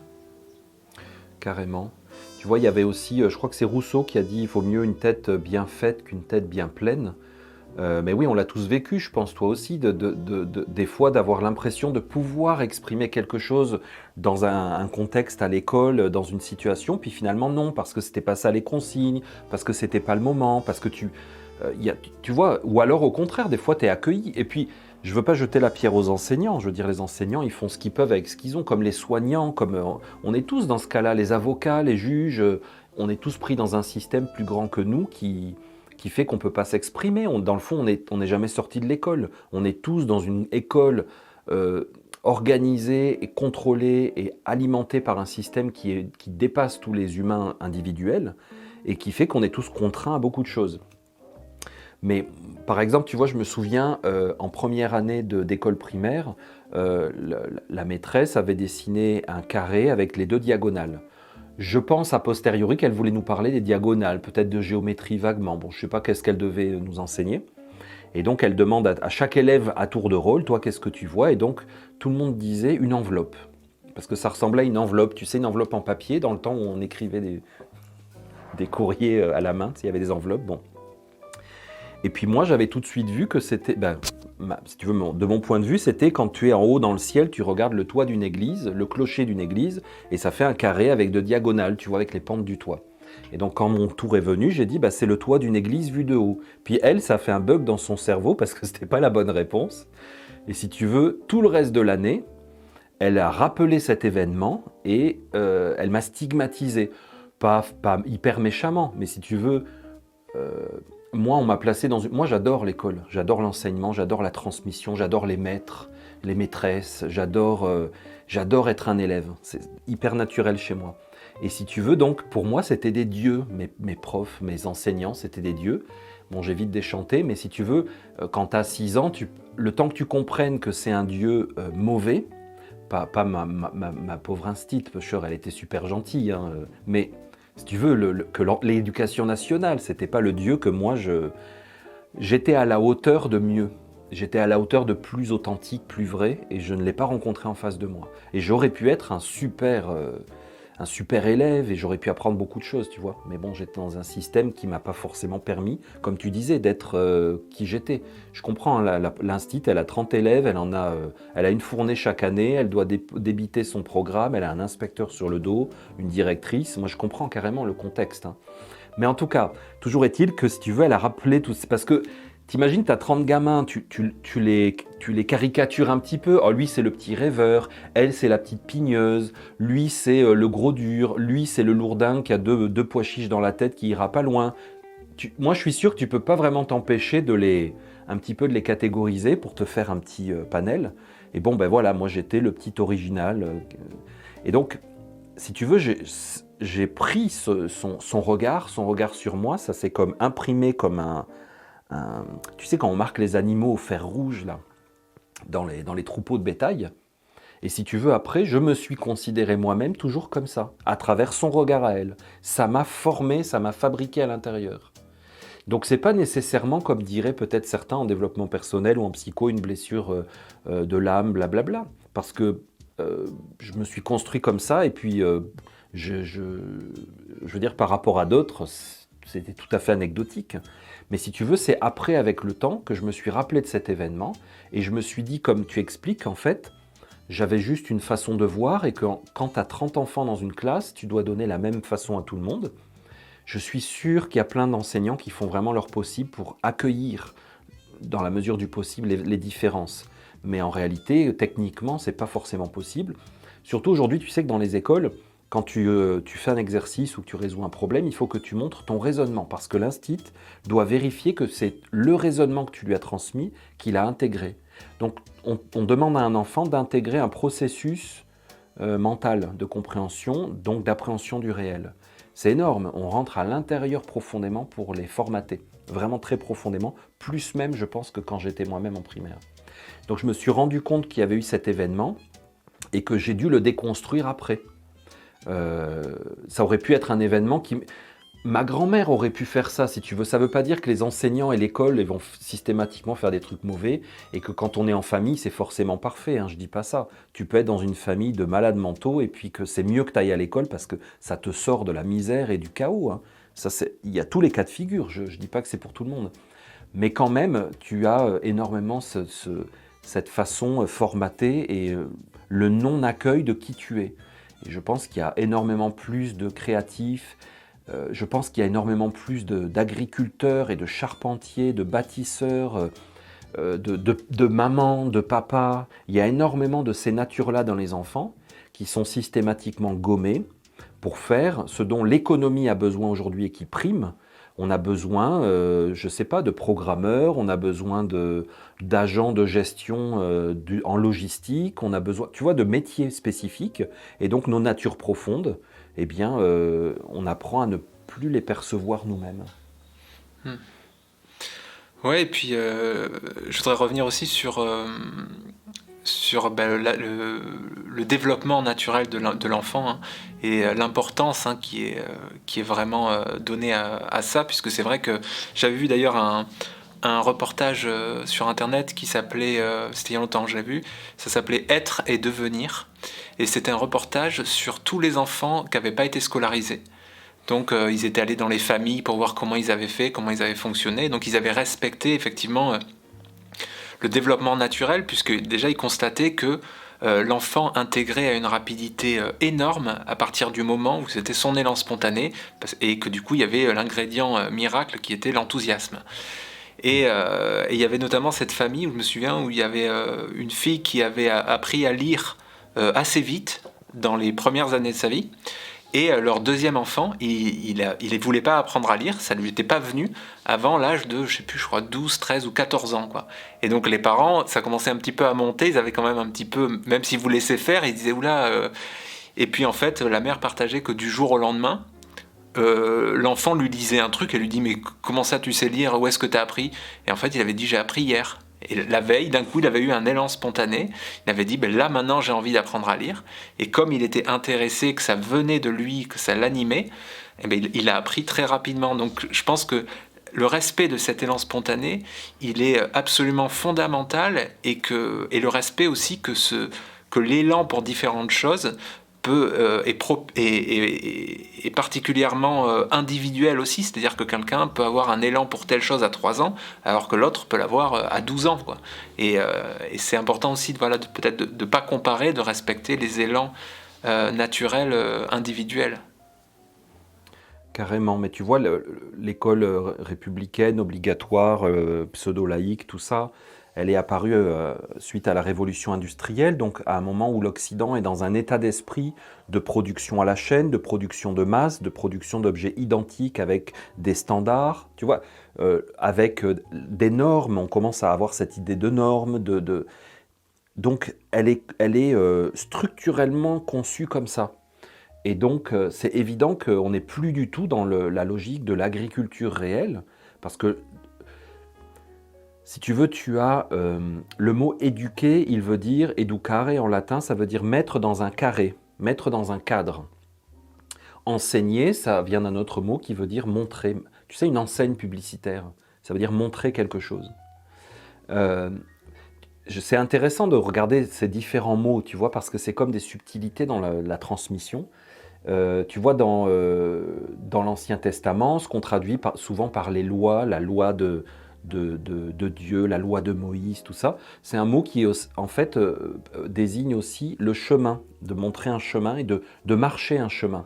Carrément. Tu vois, il y avait aussi, je crois que c'est Rousseau qui a dit il faut mieux une tête bien faite qu'une tête bien pleine. Mais oui, on l'a tous vécu, je pense, toi aussi, des fois d'avoir l'impression de pouvoir exprimer quelque chose dans un contexte à l'école, dans une situation, puis finalement non, parce que c'était pas ça les consignes, parce que c'était pas le moment, parce que tu vois, ou alors au contraire, des fois tu es accueilli, et puis je veux pas jeter la pierre aux enseignants, je veux dire les enseignants, ils font ce qu'ils peuvent avec ce qu'ils ont, comme les soignants, comme on est tous dans ce cas-là, les avocats, les juges, on est tous pris dans un système plus grand que nous qui fait qu'on ne peut pas s'exprimer. Dans le fond, on n'est jamais sorti de l'école. On est tous dans une école organisée et contrôlée et alimentée par un système qui dépasse tous les humains individuels et qui fait qu'on est tous contraints à beaucoup de choses. Mais par exemple, tu vois, je me souviens, en première année d'école primaire, la maîtresse avait dessiné un carré avec les 2 diagonales. Je pense a posteriori qu'elle voulait nous parler des diagonales, peut-être de géométrie vaguement. Bon, je ne sais pas qu'est-ce qu'elle devait nous enseigner. Et donc, elle demande à chaque élève à tour de rôle, toi, qu'est-ce que tu vois? Et donc, tout le monde disait une enveloppe. Parce que ça ressemblait à une enveloppe, tu sais, une enveloppe en papier, dans le temps où on écrivait des courriers à la main, il y avait des enveloppes, bon. Et puis moi, j'avais tout de suite vu que c'était, si tu veux, de mon point de vue, c'était quand tu es en haut dans le ciel, tu regardes le toit d'une église, le clocher d'une église, et ça fait un carré avec 2 diagonales, tu vois, avec les pentes du toit. Et donc quand mon tour est venu, j'ai dit, c'est le toit d'une église vu de haut. Puis elle, ça a fait un bug dans son cerveau parce que c'était pas la bonne réponse. Et si tu veux, tout le reste de l'année, elle a rappelé cet événement et elle m'a stigmatisé. Pas hyper méchamment, mais si tu veux... moi, on m'a placé dans une... Moi, j'adore l'école, j'adore l'enseignement, j'adore la transmission, j'adore les maîtres, les maîtresses, j'adore être un élève. C'est hyper naturel chez moi. Et si tu veux, donc, pour moi, c'était des dieux. Mes profs, mes enseignants, c'était des dieux. Bon, j'ai vite déchanté, mais si tu veux, quand tu as 6 ans, le temps que tu comprennes que c'est un dieu mauvais, pas ma pauvre instite, elle était super gentille, hein, mais... Si tu veux, l'éducation nationale, c'était pas le Dieu que moi, j'étais à la hauteur de mieux. J'étais à la hauteur de plus authentique, plus vrai, et je ne l'ai pas rencontré en face de moi. Et j'aurais pu être un super élève, et j'aurais pu apprendre beaucoup de choses, tu vois. Mais bon, j'étais dans un système qui m'a pas forcément permis, comme tu disais, d'être qui j'étais. Je comprends, hein, l'instit, elle a 30 élèves, elle a une fournée chaque année, elle doit débiter son programme, elle a un inspecteur sur le dos, une directrice. Moi, je comprends carrément le contexte, hein. Mais en tout cas, toujours est-il que si tu veux, elle a rappelé tout... Parce que t'imagines, tu as 30 gamins, tu les caricatures un petit peu. Oh, lui, c'est le petit rêveur, elle, c'est la petite pigneuse, lui, c'est le gros dur, lui, c'est le lourdin qui a deux pois chiches dans la tête qui ira pas loin. Moi, je suis sûr que tu peux pas vraiment t'empêcher un petit peu de les catégoriser pour te faire un petit panel. Et bon, ben voilà, moi, j'étais le petit original. Et donc, si tu veux, j'ai pris son regard sur moi, ça s'est comme imprimé comme tu sais, quand on marque les animaux au fer rouge, là, dans les troupeaux de bétail, et si tu veux, après, je me suis considéré moi-même toujours comme ça, à travers son regard à elle. Ça m'a formé, ça m'a fabriqué à l'intérieur. Donc, c'est pas nécessairement, comme diraient peut-être certains en développement personnel ou en psycho, une blessure de l'âme, blablabla. Parce que je me suis construit comme ça, et puis, je veux dire, par rapport à d'autres, c'était tout à fait anecdotique. Mais si tu veux, c'est après, avec le temps, que je me suis rappelé de cet événement et je me suis dit, comme tu expliques, en fait, j'avais juste une façon de voir et que quand tu as 30 enfants dans une classe, tu dois donner la même façon à tout le monde. Je suis sûr qu'il y a plein d'enseignants qui font vraiment leur possible pour accueillir, dans la mesure du possible, les différences. Mais en réalité, techniquement, c'est pas forcément possible. Surtout aujourd'hui, tu sais que dans les écoles, quand tu fais un exercice ou que tu résous un problème, il faut que tu montres ton raisonnement, parce que l'instit doit vérifier que c'est le raisonnement que tu lui as transmis qu'il a intégré. Donc, on demande à un enfant d'intégrer un processus mental de compréhension, donc d'appréhension du réel. C'est énorme, on rentre à l'intérieur profondément pour les formater, vraiment très profondément, plus même, je pense, que quand j'étais moi-même en primaire. Donc, je me suis rendu compte qu'il y avait eu cet événement et que j'ai dû le déconstruire après. Ça aurait pu être un événement qui... Ma grand-mère aurait pu faire ça, si tu veux. Ça ne veut pas dire que les enseignants et l'école ils vont systématiquement faire des trucs mauvais et que quand on est en famille, c'est forcément parfait. Hein, je dis pas ça. Tu peux être dans une famille de malades mentaux et puis que c'est mieux que tu ailles à l'école parce que ça te sort de la misère et du chaos. Hein. Il y a tous les cas de figure. Je ne dis pas que c'est pour tout le monde. Mais quand même, tu as énormément cette façon formatée et le non-accueil de qui tu es. Et je pense qu'il y a énormément plus de créatifs. Je pense qu'il y a énormément plus d'agriculteurs et de charpentiers, de bâtisseurs, de mamans, de papas. Il y a énormément de ces natures-là dans les enfants qui sont systématiquement gommées pour faire ce dont l'économie a besoin aujourd'hui et qui prime. On a besoin, je ne sais pas, de programmeurs, on a besoin d'agents de gestion en logistique, on a besoin, tu vois, de métiers spécifiques. Et donc nos natures profondes, eh bien, on apprend à ne plus les percevoir nous-mêmes. Ouais, et puis je voudrais revenir aussi sur le développement naturel de l'enfant, hein, et l'importance, hein, qui est vraiment donnée à ça, puisque c'est vrai que j'avais vu d'ailleurs un reportage sur internet qui s'appelait, c'était il y a longtemps que je l'ai vu, ça s'appelait Être et devenir, et c'était un reportage sur tous les enfants qui n'avaient pas été scolarisés. Donc ils étaient allés dans les familles pour voir comment ils avaient fait, comment ils avaient fonctionné, donc ils avaient respecté effectivement le développement naturel, puisque déjà ils constataient que l'enfant intégrait à une rapidité énorme à partir du moment où c'était son élan spontané, et que du coup il y avait l'ingrédient miracle qui était l'enthousiasme. Et il y avait notamment cette famille, où je me souviens, où il y avait une fille qui avait appris à lire assez vite dans les premières années de sa vie. Et leur deuxième enfant, il ne voulait pas apprendre à lire, ça ne lui était pas venu avant l'âge de, je sais plus, je crois 12, 13 ou 14 ans, quoi. Et donc les parents, ça commençait un petit peu à monter, ils avaient quand même un petit peu, même s'ils vous laissaient faire, ils disaient oula. Et puis en fait, la mère partageait que du jour au lendemain, l'enfant lui disait un truc, elle lui dit mais comment ça tu sais lire, où est-ce que tu as appris? Et en fait il avait dit j'ai appris hier. Et la veille, d'un coup, il avait eu un élan spontané. Il avait dit, ben là, maintenant, j'ai envie d'apprendre à lire. Et comme il était intéressé, que ça venait de lui, que ça l'animait, eh ben, il a appris très rapidement. Donc, je pense que le respect de cet élan spontané, il est absolument fondamental. Et le respect aussi que l'élan pour différentes choses est particulièrement individuel aussi, c'est-à-dire que quelqu'un peut avoir un élan pour telle chose à 3 ans, alors que l'autre peut l'avoir à 12 ans, quoi. Et c'est important aussi peut-être de ne pas comparer, de respecter les élans naturels individuels. Carrément, mais tu vois, l'école républicaine, obligatoire, pseudo-laïque, tout ça, elle est apparue suite à la révolution industrielle, donc à un moment où l'Occident est dans un état d'esprit de production à la chaîne, de production de masse, de production d'objets identiques avec des standards, tu vois, avec des normes, on commence à avoir cette idée de normes, donc elle est structurellement conçue comme ça. Et donc, c'est évident qu'on n'est plus du tout dans la logique de l'agriculture réelle, parce que, si tu veux, tu as le mot éduquer, il veut dire, educare en latin, ça veut dire mettre dans un carré, mettre dans un cadre. Enseigner, ça vient d'un autre mot qui veut dire montrer. Tu sais, une enseigne publicitaire, ça veut dire montrer quelque chose. C'est intéressant de regarder ces différents mots, tu vois, parce que c'est comme des subtilités dans la transmission. Tu vois, dans l'Ancien Testament, ce qu'on traduit souvent par les lois, la loi de Dieu, la loi de Moïse, tout ça, c'est un mot qui, en fait, désigne aussi le chemin, de montrer un chemin et de marcher un chemin.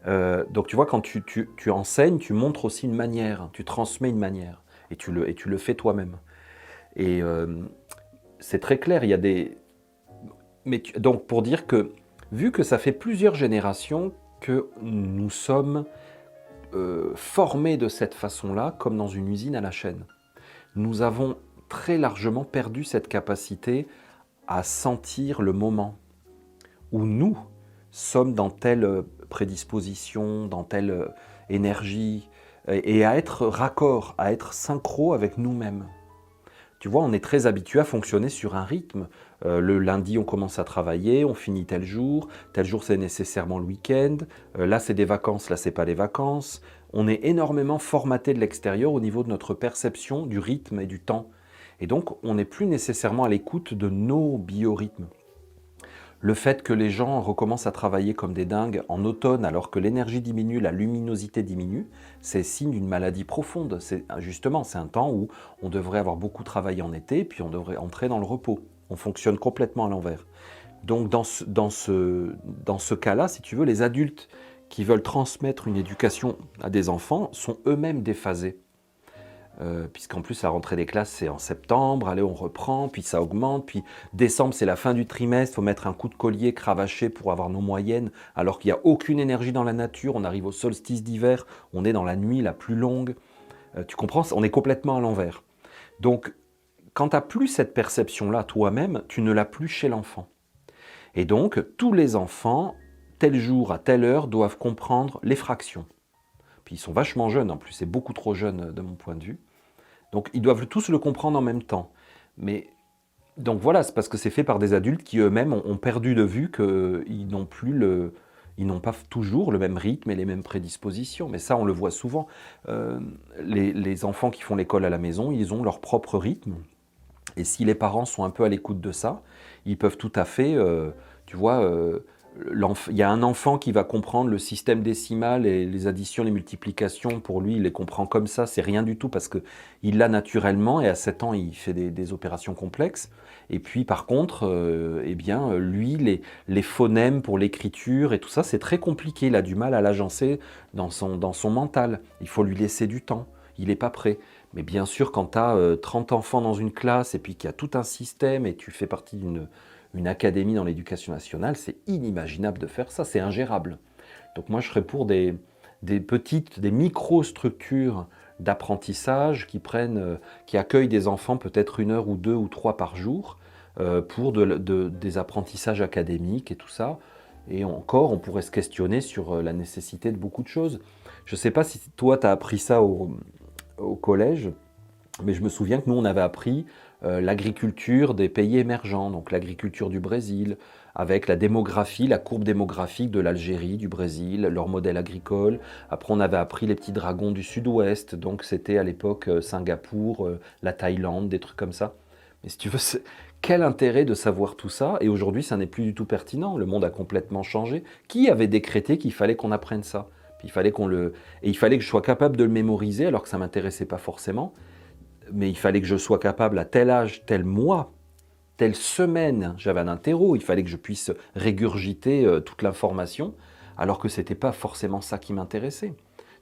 Donc tu vois, quand tu enseignes, tu montres aussi une manière, tu transmets une manière, et tu le fais toi-même. Et c'est très clair, il y a des... Donc pour dire que, vu que ça fait plusieurs générations que nous sommes formés de cette façon-là, comme dans une usine à la chaîne, nous avons très largement perdu cette capacité à sentir le moment où nous sommes dans telle prédisposition, dans telle énergie, et à être raccord, à être synchro avec nous-mêmes. Tu vois, on est très habitué à fonctionner sur un rythme. Le lundi, on commence à travailler, on finit tel jour c'est nécessairement le week-end, là c'est des vacances, là c'est pas les vacances, on est énormément formaté de l'extérieur au niveau de notre perception du rythme et du temps. Et donc, on n'est plus nécessairement à l'écoute de nos biorhythmes. Le fait que les gens recommencent à travailler comme des dingues en automne alors que l'énergie diminue, la luminosité diminue, c'est signe d'une maladie profonde. Justement, c'est un temps où on devrait avoir beaucoup travaillé en été, puis on devrait entrer dans le repos. On fonctionne complètement à l'envers. Donc dans ce cas-là, si tu veux, les adultes qui veulent transmettre une éducation à des enfants sont eux-mêmes déphasés. Puisqu'en plus la rentrée des classes c'est en septembre, allez on reprend, puis ça augmente, puis décembre c'est la fin du trimestre, il faut mettre un coup de collier cravaché pour avoir nos moyennes, alors qu'il n'y a aucune énergie dans la nature, on arrive au solstice d'hiver, on est dans la nuit la plus longue, tu comprends, on est complètement à l'envers. Donc quand tu n'as plus cette perception-là toi-même, tu ne l'as plus chez l'enfant. Et donc tous les enfants, tel jour à telle heure, doivent comprendre les fractions. Puis ils sont vachement jeunes en plus, c'est beaucoup trop jeune de mon point de vue. Donc ils doivent tous le comprendre en même temps. Mais donc voilà, c'est parce que c'est fait par des adultes qui eux-mêmes ont perdu de vue qu'ils n'ont pas toujours le même rythme et les mêmes prédispositions. Mais ça, on le voit souvent. Les enfants qui font l'école à la maison, ils ont leur propre rythme. Et si les parents sont un peu à l'écoute de ça, ils peuvent tout à fait, tu vois, il y a un enfant qui va comprendre le système décimal et les additions, les multiplications, pour lui, il les comprend comme ça, c'est rien du tout parce qu'il l'a naturellement et à 7 ans, il fait des opérations complexes. Et puis par contre, eh bien, lui, les phonèmes pour l'écriture et tout ça, c'est très compliqué, il a du mal à l'agencer dans son mental. Il faut lui laisser du temps, il n'est pas prêt. Mais bien sûr, quand tu as 30 enfants dans une classe et puis qu'il y a tout un système et tu fais partie d'une académie dans l'éducation nationale, c'est inimaginable de faire ça, c'est ingérable. Donc moi, je serais pour des micro-structures d'apprentissage qui accueillent des enfants peut-être 1 heure ou 2 ou 3 par jour pour des apprentissages académiques et tout ça. Et encore, on pourrait se questionner sur la nécessité de beaucoup de choses. Je ne sais pas si toi, tu as appris ça au collège, mais je me souviens que nous, on avait appris l'agriculture des pays émergents, donc l'agriculture du Brésil, avec la démographie, la courbe démographique de l'Algérie, du Brésil, leur modèle agricole. Après, on avait appris les petits dragons du sud-ouest, donc c'était à l'époque Singapour, la Thaïlande, des trucs comme ça. Mais si tu veux, quel intérêt de savoir tout ça? Et aujourd'hui, ça n'est plus du tout pertinent. Le monde a complètement changé. Qui avait décrété qu'il fallait qu'on apprenne ça? Puis il fallait que je sois capable de le mémoriser, alors que ça ne m'intéressait pas forcément. Mais il fallait que je sois capable à tel âge, tel mois, telle semaine, j'avais un interro, il fallait que je puisse régurgiter toute l'information, alors que ce n'était pas forcément ça qui m'intéressait.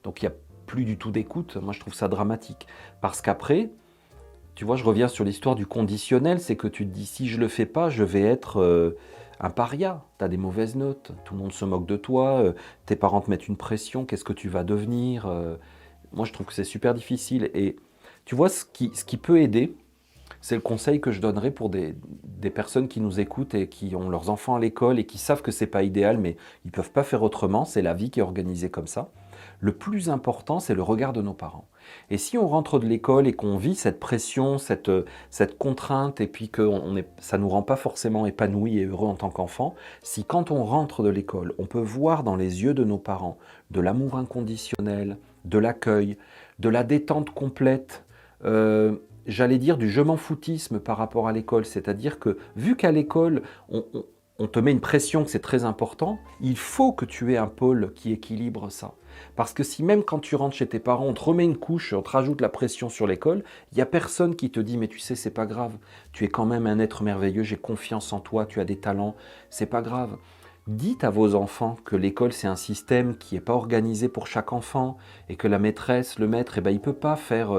Donc il n'y a plus du tout d'écoute, moi je trouve ça dramatique. Parce qu'après, tu vois, je reviens sur l'histoire du conditionnel, c'est que tu te dis, si je ne le fais pas, je vais être un paria, tu as des mauvaises notes, tout le monde se moque de toi, tes parents te mettent une pression, qu'est-ce que tu vas devenir Moi je trouve que c'est super difficile. Et tu vois, ce qui peut aider, c'est le conseil que je donnerais pour des personnes qui nous écoutent et qui ont leurs enfants à l'école et qui savent que ce n'est pas idéal, mais ils ne peuvent pas faire autrement, c'est la vie qui est organisée comme ça. Le plus important, c'est le regard de nos parents. Et si on rentre de l'école et qu'on vit cette pression, cette contrainte, et puis que ça ne nous rend pas forcément épanouis et heureux en tant qu'enfants, si quand on rentre de l'école, on peut voir dans les yeux de nos parents de l'amour inconditionnel, de l'accueil, de la détente complète, j'allais dire du je m'en foutisme par rapport à l'école, c'est-à-dire que vu qu'à l'école, on te met une pression que c'est très important, il faut que tu aies un pôle qui équilibre ça. Parce que si même quand tu rentres chez tes parents, on te remet une couche, on te rajoute la pression sur l'école, il n'y a personne qui te dit « mais tu sais, c'est pas grave, tu es quand même un être merveilleux, j'ai confiance en toi, tu as des talents, c'est pas grave ». Dites à vos enfants que l'école, c'est un système qui n'est pas organisé pour chaque enfant et que la maîtresse, le maître, il ne peut pas faire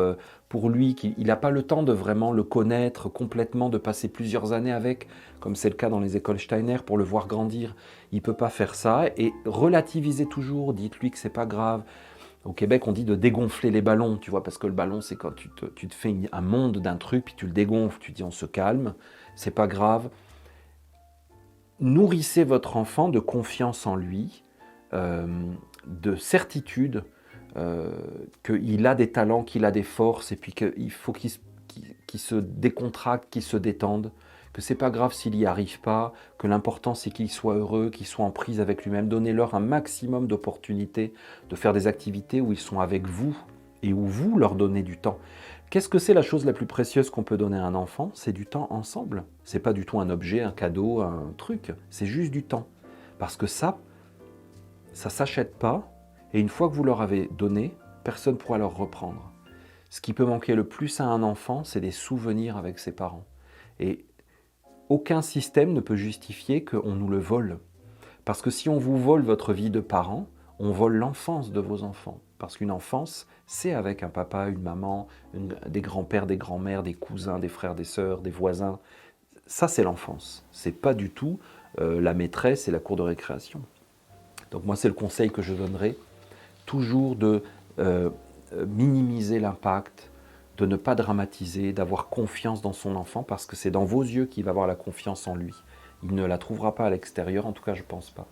pour lui, qu'il n'a pas le temps de vraiment le connaître complètement, de passer plusieurs années avec, comme c'est le cas dans les écoles Steiner, pour le voir grandir. Il ne peut pas faire ça et relativisez toujours, dites-lui que c'est pas grave. Au Québec, on dit de dégonfler les ballons, tu vois, parce que le ballon, c'est quand tu te fais un monde d'un truc, puis tu le dégonfles, tu dis on se calme, c'est pas grave. Nourrissez votre enfant de confiance en lui, de certitude qu'il a des talents, qu'il a des forces, et puis qu'il faut qu'il se décontracte, qu'il se détende, que c'est pas grave s'il n'y arrive pas, que l'important c'est qu'il soit heureux, qu'il soit en prise avec lui-même. Donnez-leur un maximum d'opportunités de faire des activités où ils sont avec vous et où vous leur donnez du temps. Qu'est-ce que c'est la chose la plus précieuse qu'on peut donner à un enfant? C'est du temps ensemble. C'est pas du tout un objet, un cadeau, un truc. C'est juste du temps. Parce que ça s'achète pas. Et une fois que vous leur avez donné, personne ne pourra leur reprendre. Ce qui peut manquer le plus à un enfant, c'est des souvenirs avec ses parents. Et aucun système ne peut justifier qu'on nous le vole. Parce que si on vous vole votre vie de parent, on vole l'enfance de vos enfants. Parce qu'une enfance, c'est avec un papa, une maman, des grands-pères, des grands-mères, des cousins, des frères, des sœurs, des voisins. Ça, c'est l'enfance. C'est pas du tout la maîtresse et la cour de récréation. Donc moi, c'est le conseil que je donnerais. Toujours de minimiser l'impact, de ne pas dramatiser, d'avoir confiance dans son enfant, parce que c'est dans vos yeux qu'il va avoir la confiance en lui. Il ne la trouvera pas à l'extérieur, en tout cas, je ne pense pas.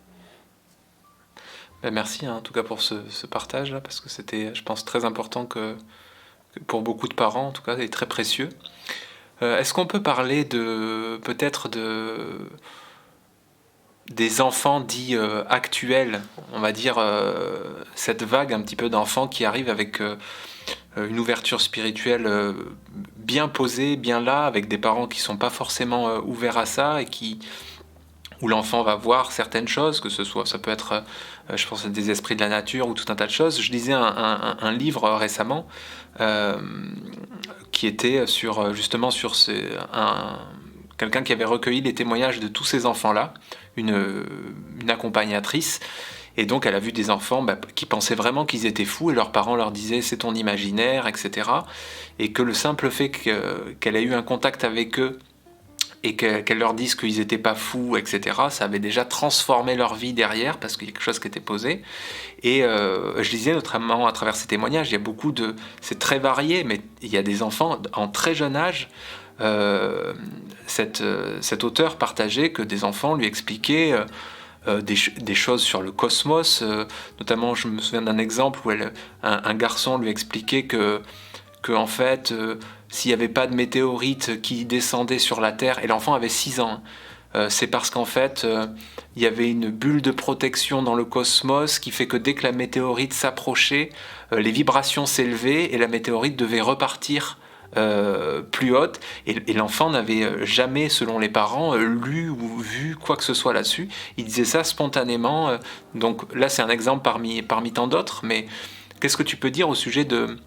Ben merci en tout cas pour ce partage, là, parce que c'était, je pense, très important que pour beaucoup de parents, en tout cas, et très précieux. Est-ce qu'on peut parler peut-être des enfants dits actuels, on va dire cette vague un petit peu d'enfants qui arrivent avec une ouverture spirituelle bien posée, bien là, avec des parents qui sont pas forcément ouverts à ça et où l'enfant va voir certaines choses, que ce soit, ça peut être, je pense, des esprits de la nature ou tout un tas de choses. Je lisais un livre récemment qui était justement sur quelqu'un qui avait recueilli les témoignages de tous ces enfants-là, une accompagnatrice, et donc elle a vu des enfants qui pensaient vraiment qu'ils étaient fous, et leurs parents leur disaient c'est ton imaginaire, etc. Et que le simple fait qu'elle ait eu un contact avec eux, et qu'elle leur dise qu'ils n'étaient pas fous, etc., ça avait déjà transformé leur vie derrière, parce qu'il y a quelque chose qui était posé. Et je disais notamment à travers ces témoignages, il y a c'est très varié, mais il y a des enfants en très jeune âge. Cet auteur partageait que des enfants lui expliquaient des choses sur le cosmos, notamment je me souviens d'un exemple où un garçon lui expliquait que en fait, s'il n'y avait pas de météorite qui descendait sur la Terre, et l'enfant avait 6 ans, c'est parce qu'en fait, il y avait une bulle de protection dans le cosmos qui fait que dès que la météorite s'approchait, les vibrations s'élevaient et la météorite devait repartir plus haute, et l'enfant n'avait jamais, selon les parents, lu ou vu quoi que ce soit là-dessus. Il disait ça spontanément. Donc là, c'est un exemple parmi tant d'autres, mais qu'est-ce que tu peux dire au sujet de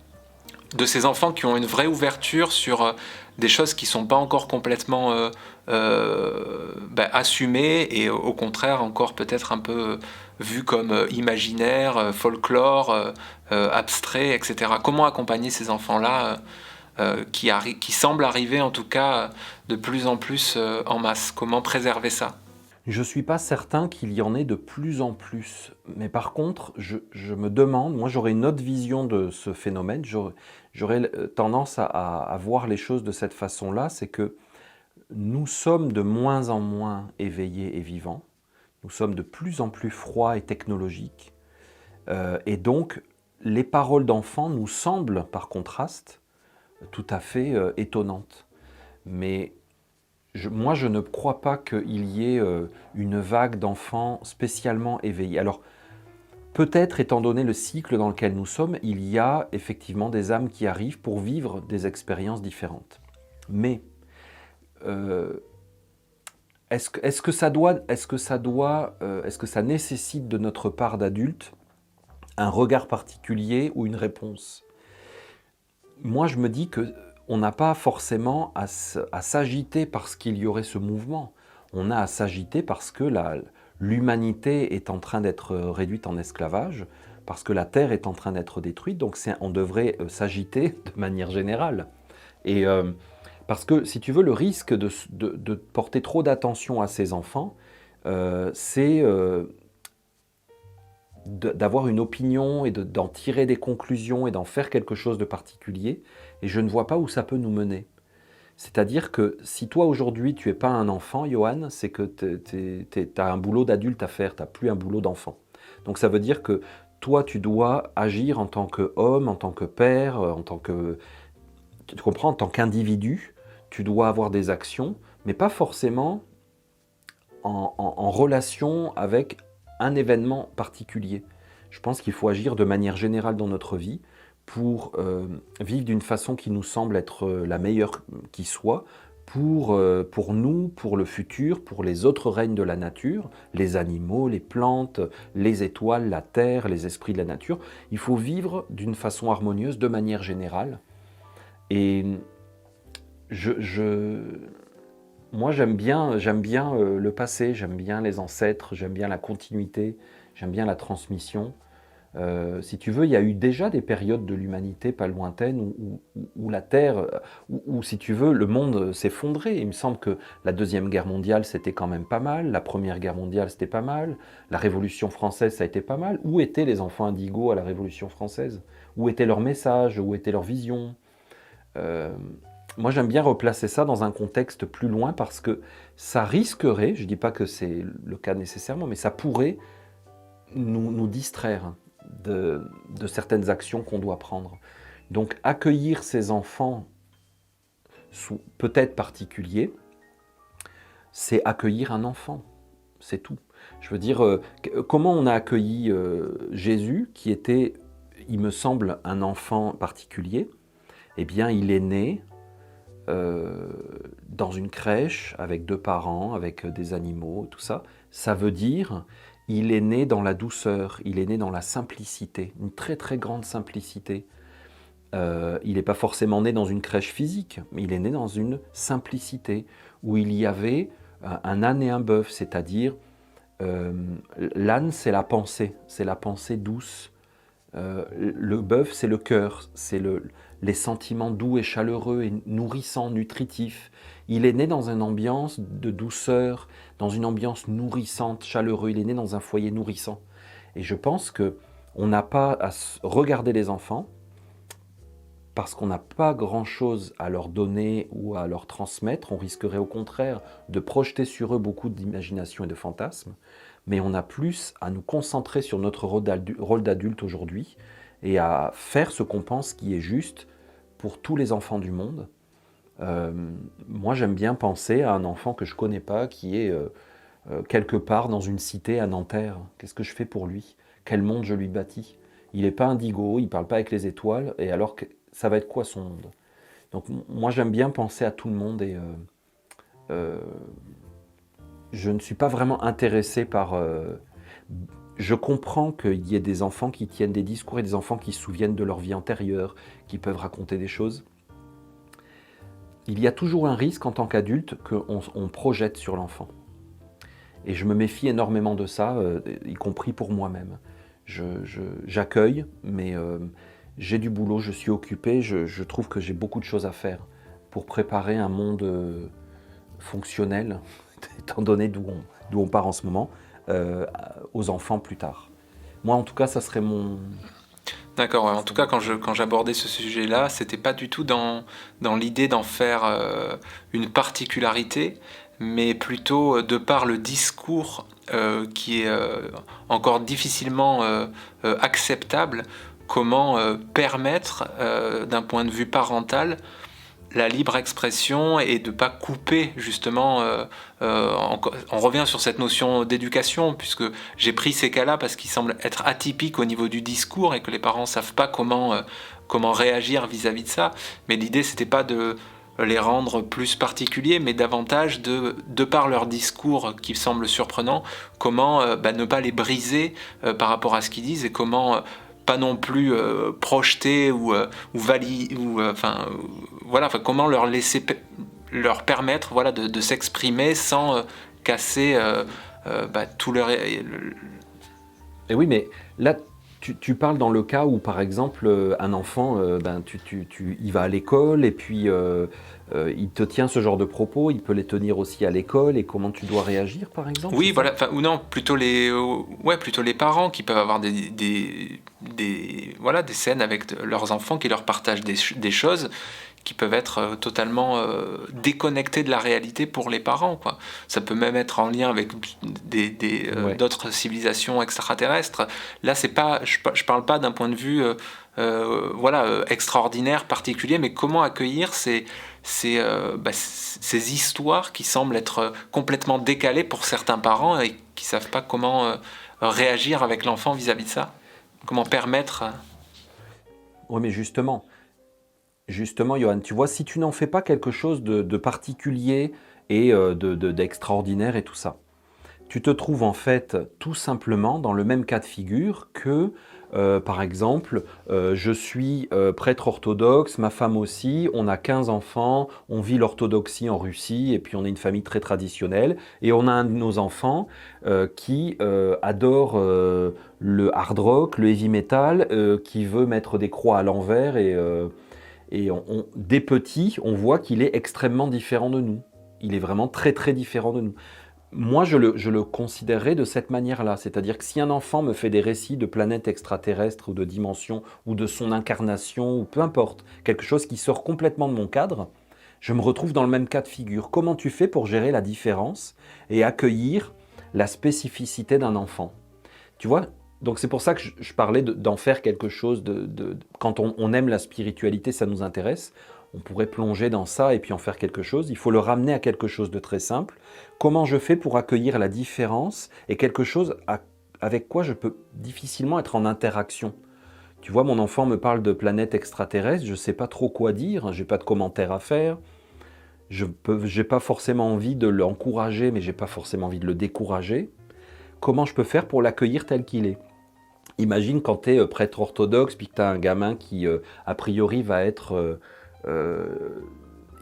ces enfants qui ont une vraie ouverture sur des choses qui ne sont pas encore complètement assumées, et au contraire encore peut-être un peu vues comme imaginaires, folklore, abstrait, etc. Comment accompagner ces enfants-là qui semblent arriver en tout cas de plus en plus en masse? Comment préserver ça? Je ne suis pas certain qu'il y en ait de plus en plus. Mais par contre, je me demande, moi j'aurais une autre vision de ce phénomène, j'aurais tendance à voir les choses de cette façon-là, c'est que nous sommes de moins en moins éveillés et vivants, nous sommes de plus en plus froids et technologiques, et donc les paroles d'enfants nous semblent, par contraste, tout à fait étonnantes. Mais moi, je ne crois pas qu'il y ait une vague d'enfants spécialement éveillés. Alors, peut-être, étant donné le cycle dans lequel nous sommes, il y a effectivement des âmes qui arrivent pour vivre des expériences différentes. Mais est-ce que ça nécessite de notre part d'adulte un regard particulier ou une réponse? Moi, je me dis que on n'a pas forcément à s'agiter parce qu'il y aurait ce mouvement. On a à s'agiter parce que l'humanité est en train d'être réduite en esclavage, parce que la Terre est en train d'être détruite, donc on devrait s'agiter de manière générale. Et parce que, si tu veux, le risque de porter trop d'attention à ces enfants, c'est d'avoir une opinion et d'en tirer des conclusions et d'en faire quelque chose de particulier, et je ne vois pas où ça peut nous mener. C'est-à-dire que si toi aujourd'hui tu n'es pas un enfant, Johan, c'est que tu as un boulot d'adulte à faire, tu n'as plus un boulot d'enfant. Donc ça veut dire que toi tu dois agir en tant qu'homme, en tant que père, tu comprends, en tant qu'individu, tu dois avoir des actions mais pas forcément en relation avec un événement particulier. Je pense qu'il faut agir de manière générale dans notre vie pour vivre d'une façon qui nous semble être la meilleure qui soit, pour nous, pour le futur, pour les autres règnes de la nature, les animaux, les plantes, les étoiles, la terre, les esprits de la nature. Il faut vivre d'une façon harmonieuse, de manière générale. Et moi, j'aime bien le passé, j'aime bien les ancêtres, j'aime bien la continuité, j'aime bien la transmission. Si tu veux, il y a eu déjà des périodes de l'humanité pas lointaines où la Terre, où, si tu veux, le monde s'effondrait. Il me semble que la Deuxième Guerre mondiale, c'était quand même pas mal. La Première Guerre mondiale, c'était pas mal. La Révolution française, ça a été pas mal. Où étaient les enfants indigos à la Révolution française? Où était leur message? Où était leur vision? Euh, Moi, j'aime bien replacer ça dans un contexte plus loin parce que ça risquerait, je ne dis pas que c'est le cas nécessairement, mais ça pourrait nous distraire de certaines actions qu'on doit prendre. Donc accueillir ces enfants peut-être particuliers, c'est accueillir un enfant, c'est tout. Je veux dire, comment on a accueilli Jésus, qui était, il me semble, un enfant particulier? Eh bien, il est né dans une crèche, avec 2 parents, avec des animaux, tout ça. Ça veut dire, il est né dans la douceur, il est né dans la simplicité, une très très grande simplicité. Il n'est pas forcément né dans une crèche physique, mais il est né dans une simplicité, où il y avait un âne et un bœuf, c'est-à-dire l'âne c'est la pensée douce, le bœuf c'est le cœur, c'est les sentiments doux et chaleureux et nourrissants, nutritifs. Il est né dans une ambiance de douceur, dans une ambiance nourrissante, chaleureuse. Il est né dans un foyer nourrissant. Et je pense qu'on n'a pas à regarder les enfants parce qu'on n'a pas grand-chose à leur donner ou à leur transmettre. On risquerait au contraire de projeter sur eux beaucoup d'imagination et de fantasmes. Mais on a plus à nous concentrer sur notre rôle d'adulte aujourd'hui et à faire ce qu'on pense qui est juste pour tous les enfants du monde. Moi, j'aime bien penser à un enfant que je ne connais pas, qui est quelque part dans une cité à Nanterre. Qu'est-ce que je fais pour lui? Quel monde je lui bâtis? Il n'est pas indigo, il ne parle pas avec les étoiles, et alors ça va être quoi son monde? Donc moi, j'aime bien penser à tout le monde, et je ne suis pas vraiment intéressé par... Je comprends qu'il y ait des enfants qui tiennent des discours et des enfants qui se souviennent de leur vie antérieure, qui peuvent raconter des choses. Il y a toujours un risque en tant qu'adulte qu'on projette sur l'enfant. Et je me méfie énormément de ça, y compris pour moi-même. J'accueille, mais j'ai du boulot, je suis occupé, je trouve que j'ai beaucoup de choses à faire pour préparer un monde fonctionnel, étant donné d'où on part en ce moment, aux enfants plus tard. Moi, en tout cas, ça serait mon... D'accord, ouais. En tout cas, quand j'abordais ce sujet-là, c'était pas du tout dans l'idée d'en faire une particularité, mais plutôt de par le discours qui est encore difficilement acceptable, comment permettre, d'un point de vue parental, la libre expression et de ne pas couper justement, on revient sur cette notion d'éducation, puisque j'ai pris ces cas-là parce qu'ils semblent être atypiques au niveau du discours et que les parents ne savent pas comment réagir vis-à-vis de ça, mais l'idée c'était pas de les rendre plus particuliers, mais davantage de par leur discours qui semble surprenant, comment ne pas les briser par rapport à ce qu'ils disent et comment... pas non plus projeter ou valider, comment leur permettre de s'exprimer sans casser tout leur... Et oui, mais là, tu parles dans le cas où, par exemple, un enfant, il va à l'école et puis il te tient ce genre de propos, il peut les tenir aussi à l'école, et comment tu dois réagir, par exemple? Oui, voilà, ou non, plutôt les parents qui peuvent avoir des scènes avec leurs enfants qui leur partagent des choses qui peuvent être totalement déconnectées de la réalité pour les parents, quoi. Ça peut même être en lien avec d'autres civilisations extraterrestres. Là, c'est pas, je parle pas d'un point de vue extraordinaire, particulier, mais comment accueillir ces histoires qui semblent être complètement décalées pour certains parents et qui ne savent pas comment réagir avec l'enfant vis-à-vis de ça? Comment permettre... Oui, mais justement, Johan, tu vois, si tu n'en fais pas quelque chose de particulier et d'extraordinaire et tout ça, tu te trouves en fait tout simplement dans le même cas de figure que, par exemple, je suis prêtre orthodoxe, ma femme aussi, on a 15 enfants, on vit l'orthodoxie en Russie, et puis on est une famille très traditionnelle, et on a un de nos enfants qui adore le hard rock, le heavy metal, qui veut mettre des croix à l'envers, et dès petit, on voit qu'il est extrêmement différent de nous. Il est vraiment très très différent de nous. Moi, je le considérerais de cette manière-là. C'est-à-dire que si un enfant me fait des récits de planètes extraterrestres ou de dimensions ou de son incarnation ou peu importe, quelque chose qui sort complètement de mon cadre, je me retrouve dans le même cas de figure. Comment tu fais pour gérer la différence et accueillir la spécificité d'un enfant? Tu vois? Donc c'est pour ça que je parlais d'en faire quelque chose quand on aime la spiritualité, ça nous intéresse. On pourrait plonger dans ça et puis en faire quelque chose. Il faut le ramener à quelque chose de très simple. Comment je fais pour accueillir la différence et quelque chose avec quoi je peux difficilement être en interaction? Tu vois, mon enfant me parle de planètes extraterrestres, je ne sais pas trop quoi dire, je n'ai pas de commentaires à faire. Je n'ai pas forcément envie de l'encourager, mais je n'ai pas forcément envie de le décourager. Comment je peux faire pour l'accueillir tel qu'il est? Imagine quand tu es prêtre orthodoxe, puis que tu as un gamin qui, a priori,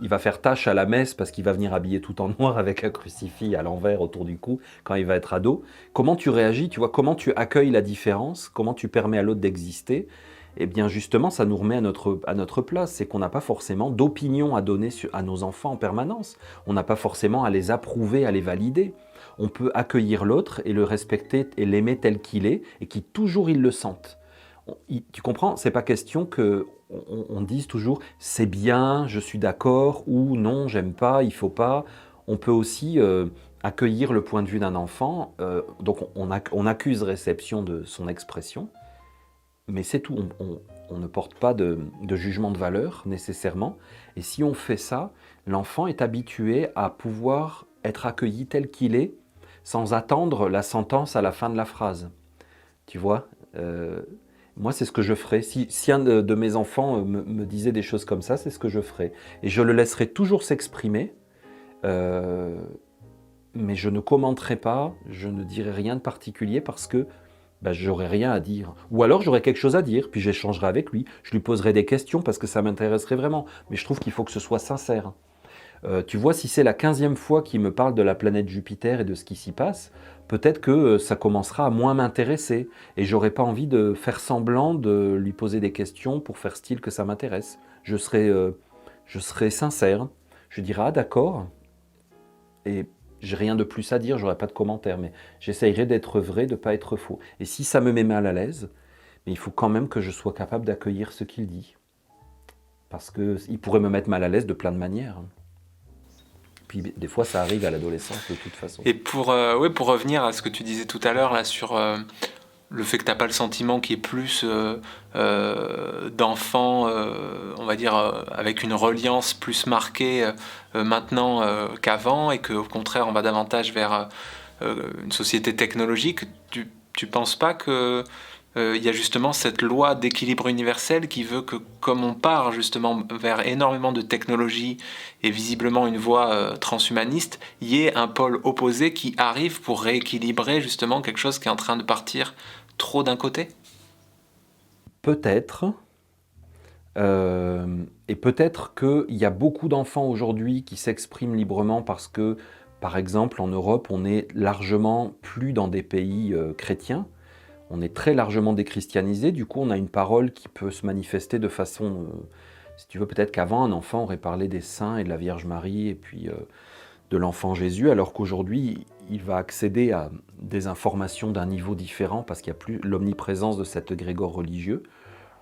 il va faire tâche à la messe parce qu'il va venir habillé tout en noir avec un crucifix à l'envers autour du cou quand il va être ado. Comment tu réagis, tu vois, comment tu accueilles la différence, comment tu permets à l'autre d'exister? Eh bien justement, ça nous remet à notre place. C'est qu'on n'a pas forcément d'opinion à donner à nos enfants en permanence. On n'a pas forcément à les approuver, à les valider. On peut accueillir l'autre et le respecter et l'aimer tel qu'il est et qui toujours il le sente. Tu comprends? C'est pas question que on dise toujours c'est bien, je suis d'accord, ou non, j'aime pas, il faut pas. On peut aussi accueillir le point de vue d'un enfant, donc on accuse réception de son expression, mais c'est tout. On ne porte pas de jugement de valeur nécessairement. Et si on fait ça, l'enfant est habitué à pouvoir être accueilli tel qu'il est, sans attendre la sentence à la fin de la phrase. Tu vois? Moi, c'est ce que je ferais. Si un de mes enfants me disait des choses comme ça, c'est ce que je ferais. Et je le laisserai toujours s'exprimer, mais je ne commenterai pas, je ne dirai rien de particulier parce que j'aurais rien à dire. Ou alors j'aurais quelque chose à dire, puis j'échangerai avec lui, je lui poserai des questions parce que ça m'intéresserait vraiment. Mais je trouve qu'il faut que ce soit sincère. Tu vois, si c'est la 15e fois qu'il me parle de la planète Jupiter et de ce qui s'y passe, peut-être que ça commencera à moins m'intéresser. Et j'aurais pas envie de faire semblant de lui poser des questions pour faire style que ça m'intéresse. Je serai sincère. Je dirai, ah d'accord, et j'ai rien de plus à dire, j'aurai pas de commentaire, mais j'essayerai d'être vrai, de pas être faux. Et si ça me met mal à l'aise, mais il faut quand même que je sois capable d'accueillir ce qu'il dit. Parce qu'il pourrait me mettre mal à l'aise de plein de manières. Puis des fois, ça arrive à l'adolescence de toute façon. Et pour revenir à ce que tu disais tout à l'heure là sur le fait que tu n'as pas le sentiment qu'il y ait plus d'enfants, on va dire, avec une reliance plus marquée maintenant qu'avant, et qu'au contraire, on va davantage vers une société technologique, tu penses pas que il y a justement cette loi d'équilibre universel qui veut que, comme on part justement vers énormément de technologie et visiblement une voie transhumaniste, il y ait un pôle opposé qui arrive pour rééquilibrer justement quelque chose qui est en train de partir trop d'un côté? Peut-être. Et peut-être qu'il y a beaucoup d'enfants aujourd'hui qui s'expriment librement parce que, par exemple, en Europe, on est largement plus dans des pays chrétiens. On est très largement déchristianisé, du coup on a une parole qui peut se manifester de façon... si tu veux, peut-être qu'avant un enfant aurait parlé des saints et de la Vierge Marie et puis de l'enfant Jésus, alors qu'aujourd'hui il va accéder à des informations d'un niveau différent parce qu'il n'y a plus l'omniprésence de cet égrégore religieux.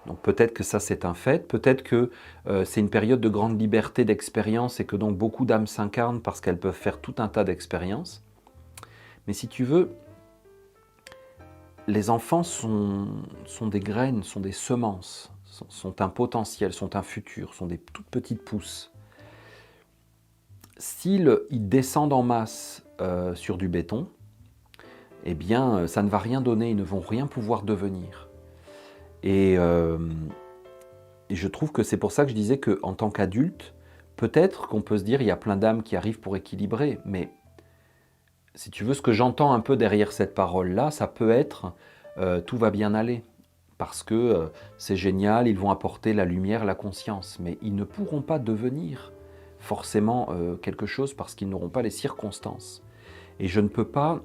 Donc peut-être que ça c'est un fait, peut-être que c'est une période de grande liberté d'expérience et que donc beaucoup d'âmes s'incarnent parce qu'elles peuvent faire tout un tas d'expériences. Mais si tu veux, les enfants sont des graines, sont des semences, sont un potentiel, sont un futur, sont des toutes petites pousses. ils descendent en masse sur du béton, eh bien, ça ne va rien donner, ils ne vont rien pouvoir devenir. Et je trouve que c'est pour ça que je disais qu'en tant qu'adulte, peut-être qu'on peut se dire il y a plein d'âmes qui arrivent pour équilibrer, mais si tu veux, ce que j'entends un peu derrière cette parole-là, ça peut être tout va bien aller, parce que c'est génial, ils vont apporter la lumière, la conscience, mais ils ne pourront pas devenir forcément quelque chose parce qu'ils n'auront pas les circonstances. Et je ne peux pas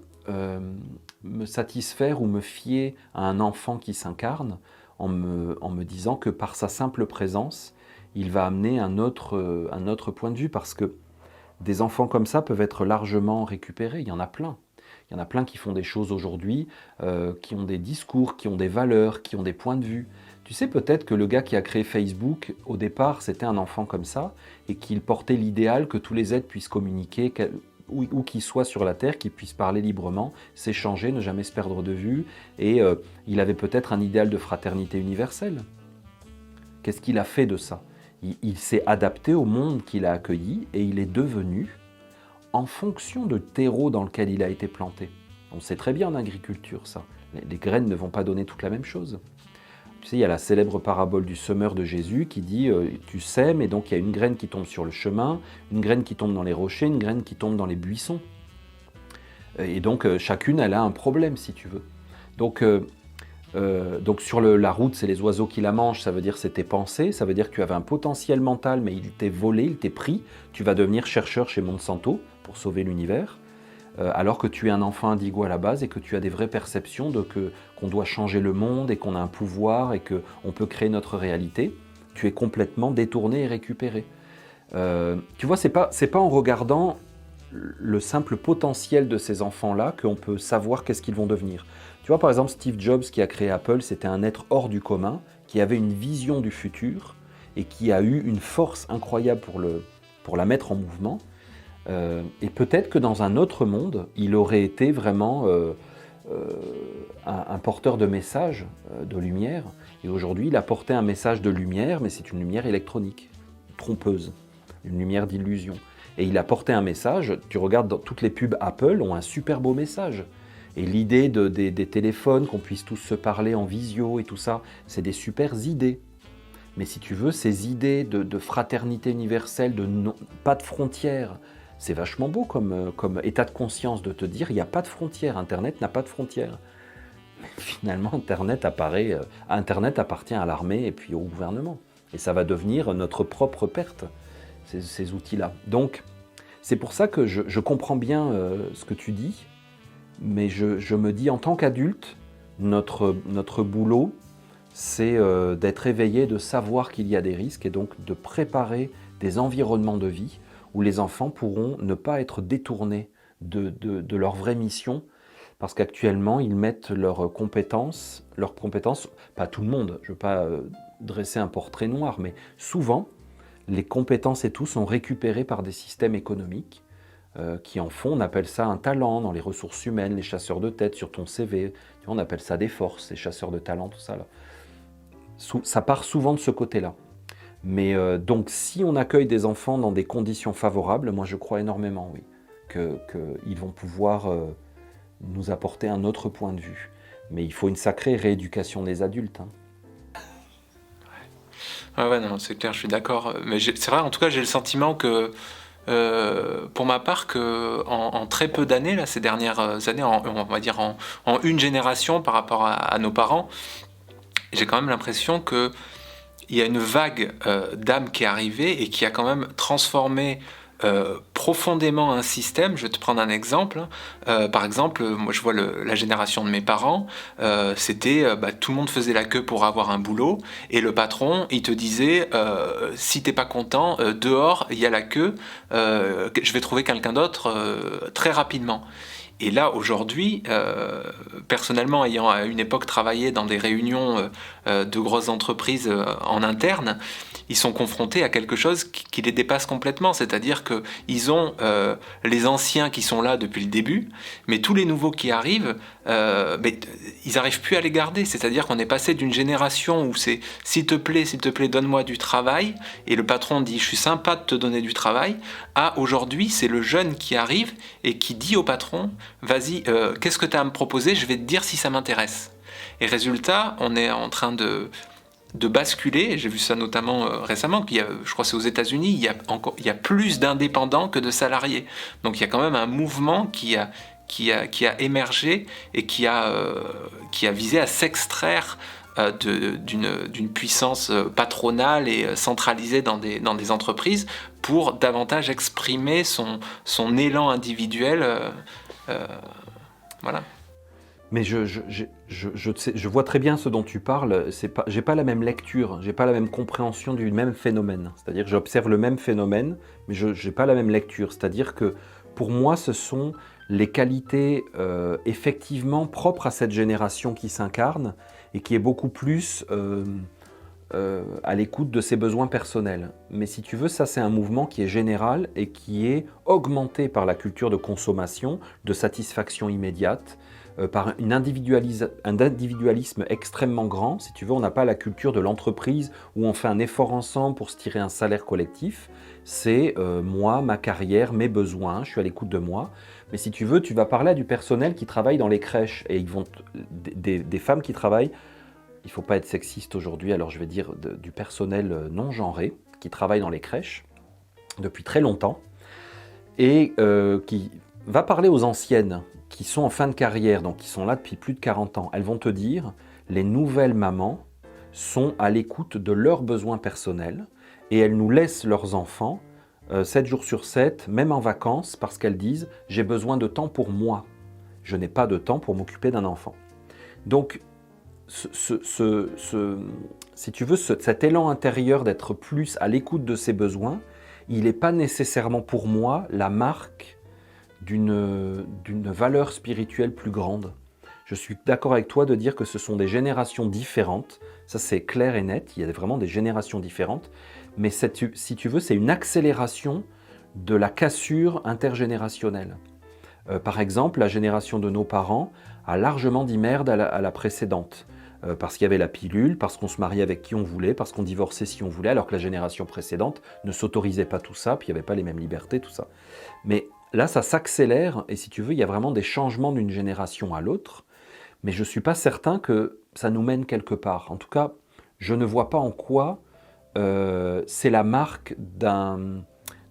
me satisfaire ou me fier à un enfant qui s'incarne en me disant que par sa simple présence, il va amener un autre point de vue, parce que des enfants comme ça peuvent être largement récupérés, il y en a plein. Il y en a plein qui font des choses aujourd'hui, qui ont des discours, qui ont des valeurs, qui ont des points de vue. Tu sais peut-être que le gars qui a créé Facebook, au départ, c'était un enfant comme ça, et qu'il portait l'idéal que tous les êtres puissent communiquer, où qu'ils soient sur la Terre, qu'ils puissent parler librement, s'échanger, ne jamais se perdre de vue, et il avait peut-être un idéal de fraternité universelle. Qu'est-ce qu'il a fait de ça ? Il s'est adapté au monde qu'il a accueilli, et il est devenu en fonction du terreau dans lequel il a été planté. On sait très bien en agriculture ça. Les graines ne vont pas donner toute la même chose. Tu sais, il y a la célèbre parabole du semeur de Jésus qui dit tu sèmes et donc il y a une graine qui tombe sur le chemin, une graine qui tombe dans les rochers, une graine qui tombe dans les buissons. Et donc chacune, elle a un problème si tu veux. Donc sur la route, c'est les oiseaux qui la mangent, ça veut dire c'est tes pensées, ça veut dire que tu avais un potentiel mental mais il t'est volé, il t'est pris, tu vas devenir chercheur chez Monsanto pour sauver l'univers, alors que tu es un enfant indigo à la base et que tu as des vraies perceptions qu'on doit changer le monde et qu'on a un pouvoir et qu'on peut créer notre réalité. Tu es complètement détourné et récupéré. Tu vois, c'est pas en regardant le simple potentiel de ces enfants-là qu'on peut savoir qu'est-ce qu'ils vont devenir. Tu vois, par exemple, Steve Jobs qui a créé Apple, c'était un être hors du commun, qui avait une vision du futur et qui a eu une force incroyable pour la mettre en mouvement. Et peut-être que dans un autre monde, il aurait été vraiment un porteur de messages de lumière. Et aujourd'hui, il a porté un message de lumière, mais c'est une lumière électronique, trompeuse, une lumière d'illusion. Et il a porté un message, tu regardes, toutes les pubs Apple ont un super beau message. Et l'idée des téléphones, qu'on puisse tous se parler en visio et tout ça, c'est des super idées. Mais si tu veux, ces idées de fraternité universelle, pas de frontières, c'est vachement beau comme état de conscience de te dire il n'y a pas de frontières, Internet n'a pas de frontières. Mais finalement, Internet appartient à l'armée et puis au gouvernement. Et ça va devenir notre propre perte, ces outils-là. Donc, c'est pour ça que je comprends bien ce que tu dis, mais je me dis en tant qu'adulte, notre boulot, c'est d'être éveillé, de savoir qu'il y a des risques et donc de préparer des environnements de vie où les enfants pourront ne pas être détournés de leur vraie mission, parce qu'actuellement, ils mettent leurs compétences, pas tout le monde, je ne veux pas dresser un portrait noir, mais souvent, les compétences et tout sont récupérées par des systèmes économiques qui en font, on appelle ça un talent dans les ressources humaines, les chasseurs de tête sur ton CV, tu vois, on appelle ça des forces, les chasseurs de talent, tout ça là. Ça part souvent de ce côté-là. Mais donc, si on accueille des enfants dans des conditions favorables, moi je crois énormément, oui, qu'ils vont pouvoir nous apporter un autre point de vue. Mais il faut une sacrée rééducation des adultes. Ouais, non, c'est clair, je suis d'accord. Mais c'est vrai, en tout cas, j'ai le sentiment que, pour ma part, en très peu d'années, là, ces dernières années, on va dire en une génération par rapport à nos parents, j'ai quand même l'impression que il y a une vague d'âme qui est arrivée et qui a quand même transformé profondément un système. Je vais te prendre un exemple. Par exemple, moi je vois la génération de mes parents, c'était tout le monde faisait la queue pour avoir un boulot et le patron il te disait si t'es pas content, dehors il y a la queue, je vais trouver quelqu'un d'autre très rapidement. Et là, aujourd'hui, personnellement, ayant à une époque travaillé dans des réunions de grosses entreprises en interne, ils sont confrontés à quelque chose qui les dépasse complètement. C'est-à-dire qu'ils ont les anciens qui sont là depuis le début, mais tous les nouveaux qui arrivent, mais ils n'arrivent plus à les garder. C'est-à-dire qu'on est passé d'une génération où c'est « s'il te plaît, donne-moi du travail », et le patron dit « je suis sympa de te donner du travail », à aujourd'hui, c'est le jeune qui arrive et qui dit au patron « vas-y, qu'est-ce que tu as à me proposer ? Je vais te dire si ça m'intéresse ». Et résultat, on est en train de basculer, j'ai vu ça notamment récemment, je crois que c'est aux États-Unis, il y a plus d'indépendants que de salariés. Donc il y a quand même un mouvement qui a émergé et qui a visé à s'extraire d'une puissance patronale et centralisée dans des entreprises pour davantage exprimer son élan individuel. Voilà. Mais je vois très bien ce dont tu parles. J'ai pas la même lecture, j'ai pas la même compréhension du même phénomène. C'est-à-dire que j'observe le même phénomène, mais je n'ai pas la même lecture. C'est-à-dire que pour moi, ce sont les qualités effectivement propres à cette génération qui s'incarne et qui est beaucoup plus à l'écoute de ses besoins personnels. Mais si tu veux, ça c'est un mouvement qui est général et qui est augmenté par la culture de consommation, de satisfaction immédiate, par un individualisme extrêmement grand. Si tu veux, on n'a pas la culture de l'entreprise où on fait un effort ensemble pour se tirer un salaire collectif. C'est moi, ma carrière, mes besoins, je suis à l'écoute de moi. Mais si tu veux, tu vas parler à du personnel qui travaille dans les crèches et des femmes qui travaillent, il ne faut pas être sexiste aujourd'hui, alors je vais dire du personnel non genré qui travaille dans les crèches depuis très longtemps et qui va parler aux anciennes qui sont en fin de carrière, donc qui sont là depuis plus de 40 ans. Elles vont te dire, les nouvelles mamans sont à l'écoute de leurs besoins personnels et elles nous laissent leurs enfants 7 jours sur 7, même en vacances, parce qu'elles disent « j'ai besoin de temps pour moi, je n'ai pas de temps pour m'occuper d'un enfant ». Donc, si tu veux, cet élan intérieur d'être plus à l'écoute de ses besoins, il n'est pas nécessairement pour moi la marque d'une valeur spirituelle plus grande. Je suis d'accord avec toi de dire que ce sont des générations différentes, ça c'est clair et net, il y a vraiment des générations différentes, mais si tu veux, c'est une accélération de la cassure intergénérationnelle. Par exemple, la génération de nos parents a largement dit merde à la précédente, parce qu'il y avait la pilule, parce qu'on se mariait avec qui on voulait, parce qu'on divorçait si on voulait, alors que la génération précédente ne s'autorisait pas tout ça, puis il n'y avait pas les mêmes libertés, tout ça. Mais là, ça s'accélère, et si tu veux, il y a vraiment des changements d'une génération à l'autre, mais je ne suis pas certain que ça nous mène quelque part. En tout cas, je ne vois pas en quoi c'est la marque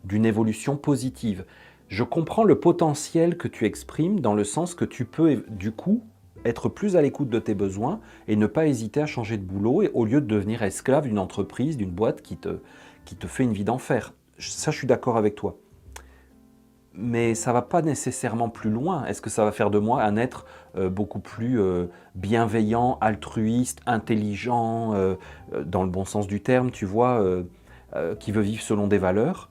d'une évolution positive. Je comprends le potentiel que tu exprimes dans le sens que tu peux, du coup, être plus à l'écoute de tes besoins et ne pas hésiter à changer de boulot et, au lieu de devenir esclave d'une entreprise, d'une boîte qui te fait une vie d'enfer. Ça, je suis d'accord avec toi. Mais ça ne va pas nécessairement plus loin. Est-ce que ça va faire de moi un être beaucoup plus bienveillant, altruiste, intelligent, dans le bon sens du terme, tu vois, qui veut vivre selon des valeurs ?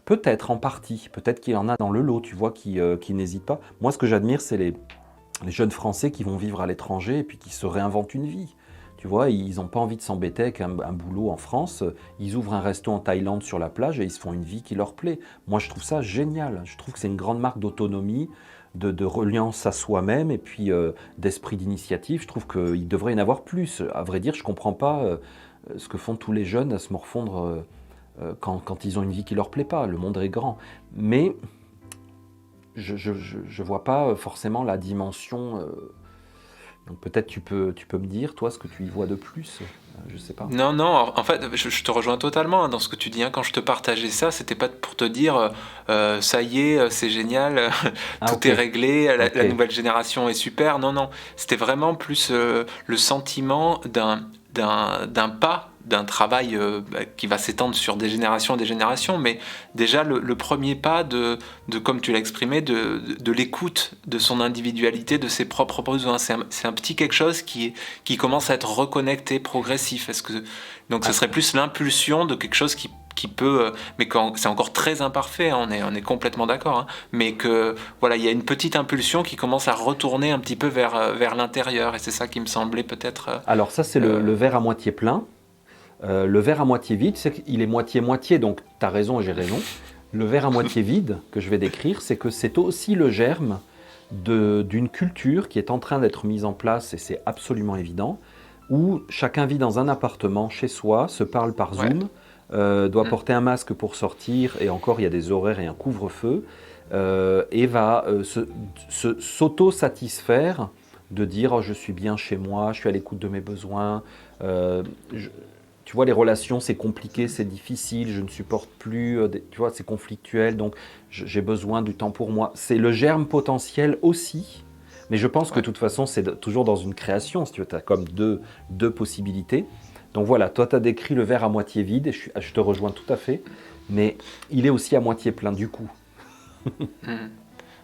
Peut-être en partie, peut-être qu'il y en a dans le lot, tu vois, qui n'hésitent pas. Moi, ce que j'admire, c'est les jeunes Français qui vont vivre à l'étranger et puis qui se réinventent une vie. Tu vois, ils n'ont pas envie de s'embêter avec un boulot en France. Ils ouvrent un resto en Thaïlande sur la plage et ils se font une vie qui leur plaît. Moi, je trouve ça génial. Je trouve que c'est une grande marque d'autonomie, de reliance à soi-même et puis d'esprit d'initiative. Je trouve qu'il devrait y en avoir plus. À vrai dire, je ne comprends pas ce que font tous les jeunes à se morfondre quand ils ont une vie qui ne leur plaît pas. Le monde est grand. Mais je ne vois pas forcément la dimension... Donc peut-être tu peux me dire, toi, ce que tu y vois de plus, je sais pas. Non, en fait, je te rejoins totalement dans ce que tu dis. Quand je te partageais ça, c'était pas pour te dire ça y est, c'est génial, tout Okay. est réglé, la Ok. nouvelle génération est super. Non, c'était vraiment plus le sentiment d'un pas, d'un travail qui va s'étendre sur des générations et des générations, mais déjà le premier pas de comme tu l'as exprimé, de l'écoute de son individualité, de ses propres besoins. C'est un petit quelque chose qui commence à être reconnecté, progressif. Donc ce serait plus l'impulsion de quelque chose qui peut, mais quand c'est encore très imparfait, hein, on est complètement d'accord, hein, mais que voilà, il y a une petite impulsion qui commence à retourner un petit peu vers l'intérieur, et c'est ça qui me semblait peut-être. Alors ça, c'est le verre à moitié plein. Le verre à moitié vide, c'est qu'il est moitié-moitié, donc tu as raison et j'ai raison. Le verre à moitié vide, que je vais décrire, c'est que c'est aussi le germe d'une culture qui est en train d'être mise en place, et c'est absolument évident, où chacun vit dans un appartement chez soi, se parle par Zoom, doit porter un masque pour sortir, et encore il y a des horaires et un couvre-feu, et va s'auto-satisfaire de dire oh, je suis bien chez moi, je suis à l'écoute de mes besoins, tu vois, les relations, c'est compliqué, c'est difficile, je ne supporte plus, tu vois, c'est conflictuel, donc j'ai besoin du temps pour moi. C'est le germe potentiel aussi, mais je pense que de toute façon, c'est toujours dans une création, si tu veux, tu as comme deux possibilités. Donc voilà, toi, tu as décrit le verre à moitié vide, et je te rejoins tout à fait, mais il est aussi à moitié plein du coup.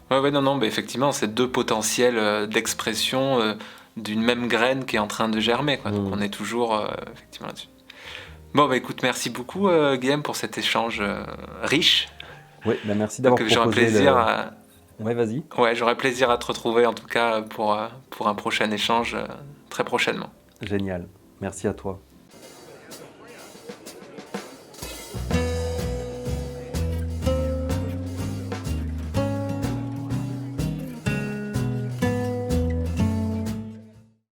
Ouais, non, mais effectivement, c'est deux potentiels d'expression d'une même graine qui est en train de germer, quoi. Donc on est toujours effectivement là-dessus. Bon, bah écoute, merci beaucoup Guillaume pour cet échange riche. Oui, bah merci d'avoir proposé j'aurai plaisir Ouais, vas-y. Ouais, j'aurai plaisir à te retrouver en tout cas pour un prochain échange très prochainement. Génial, merci à toi.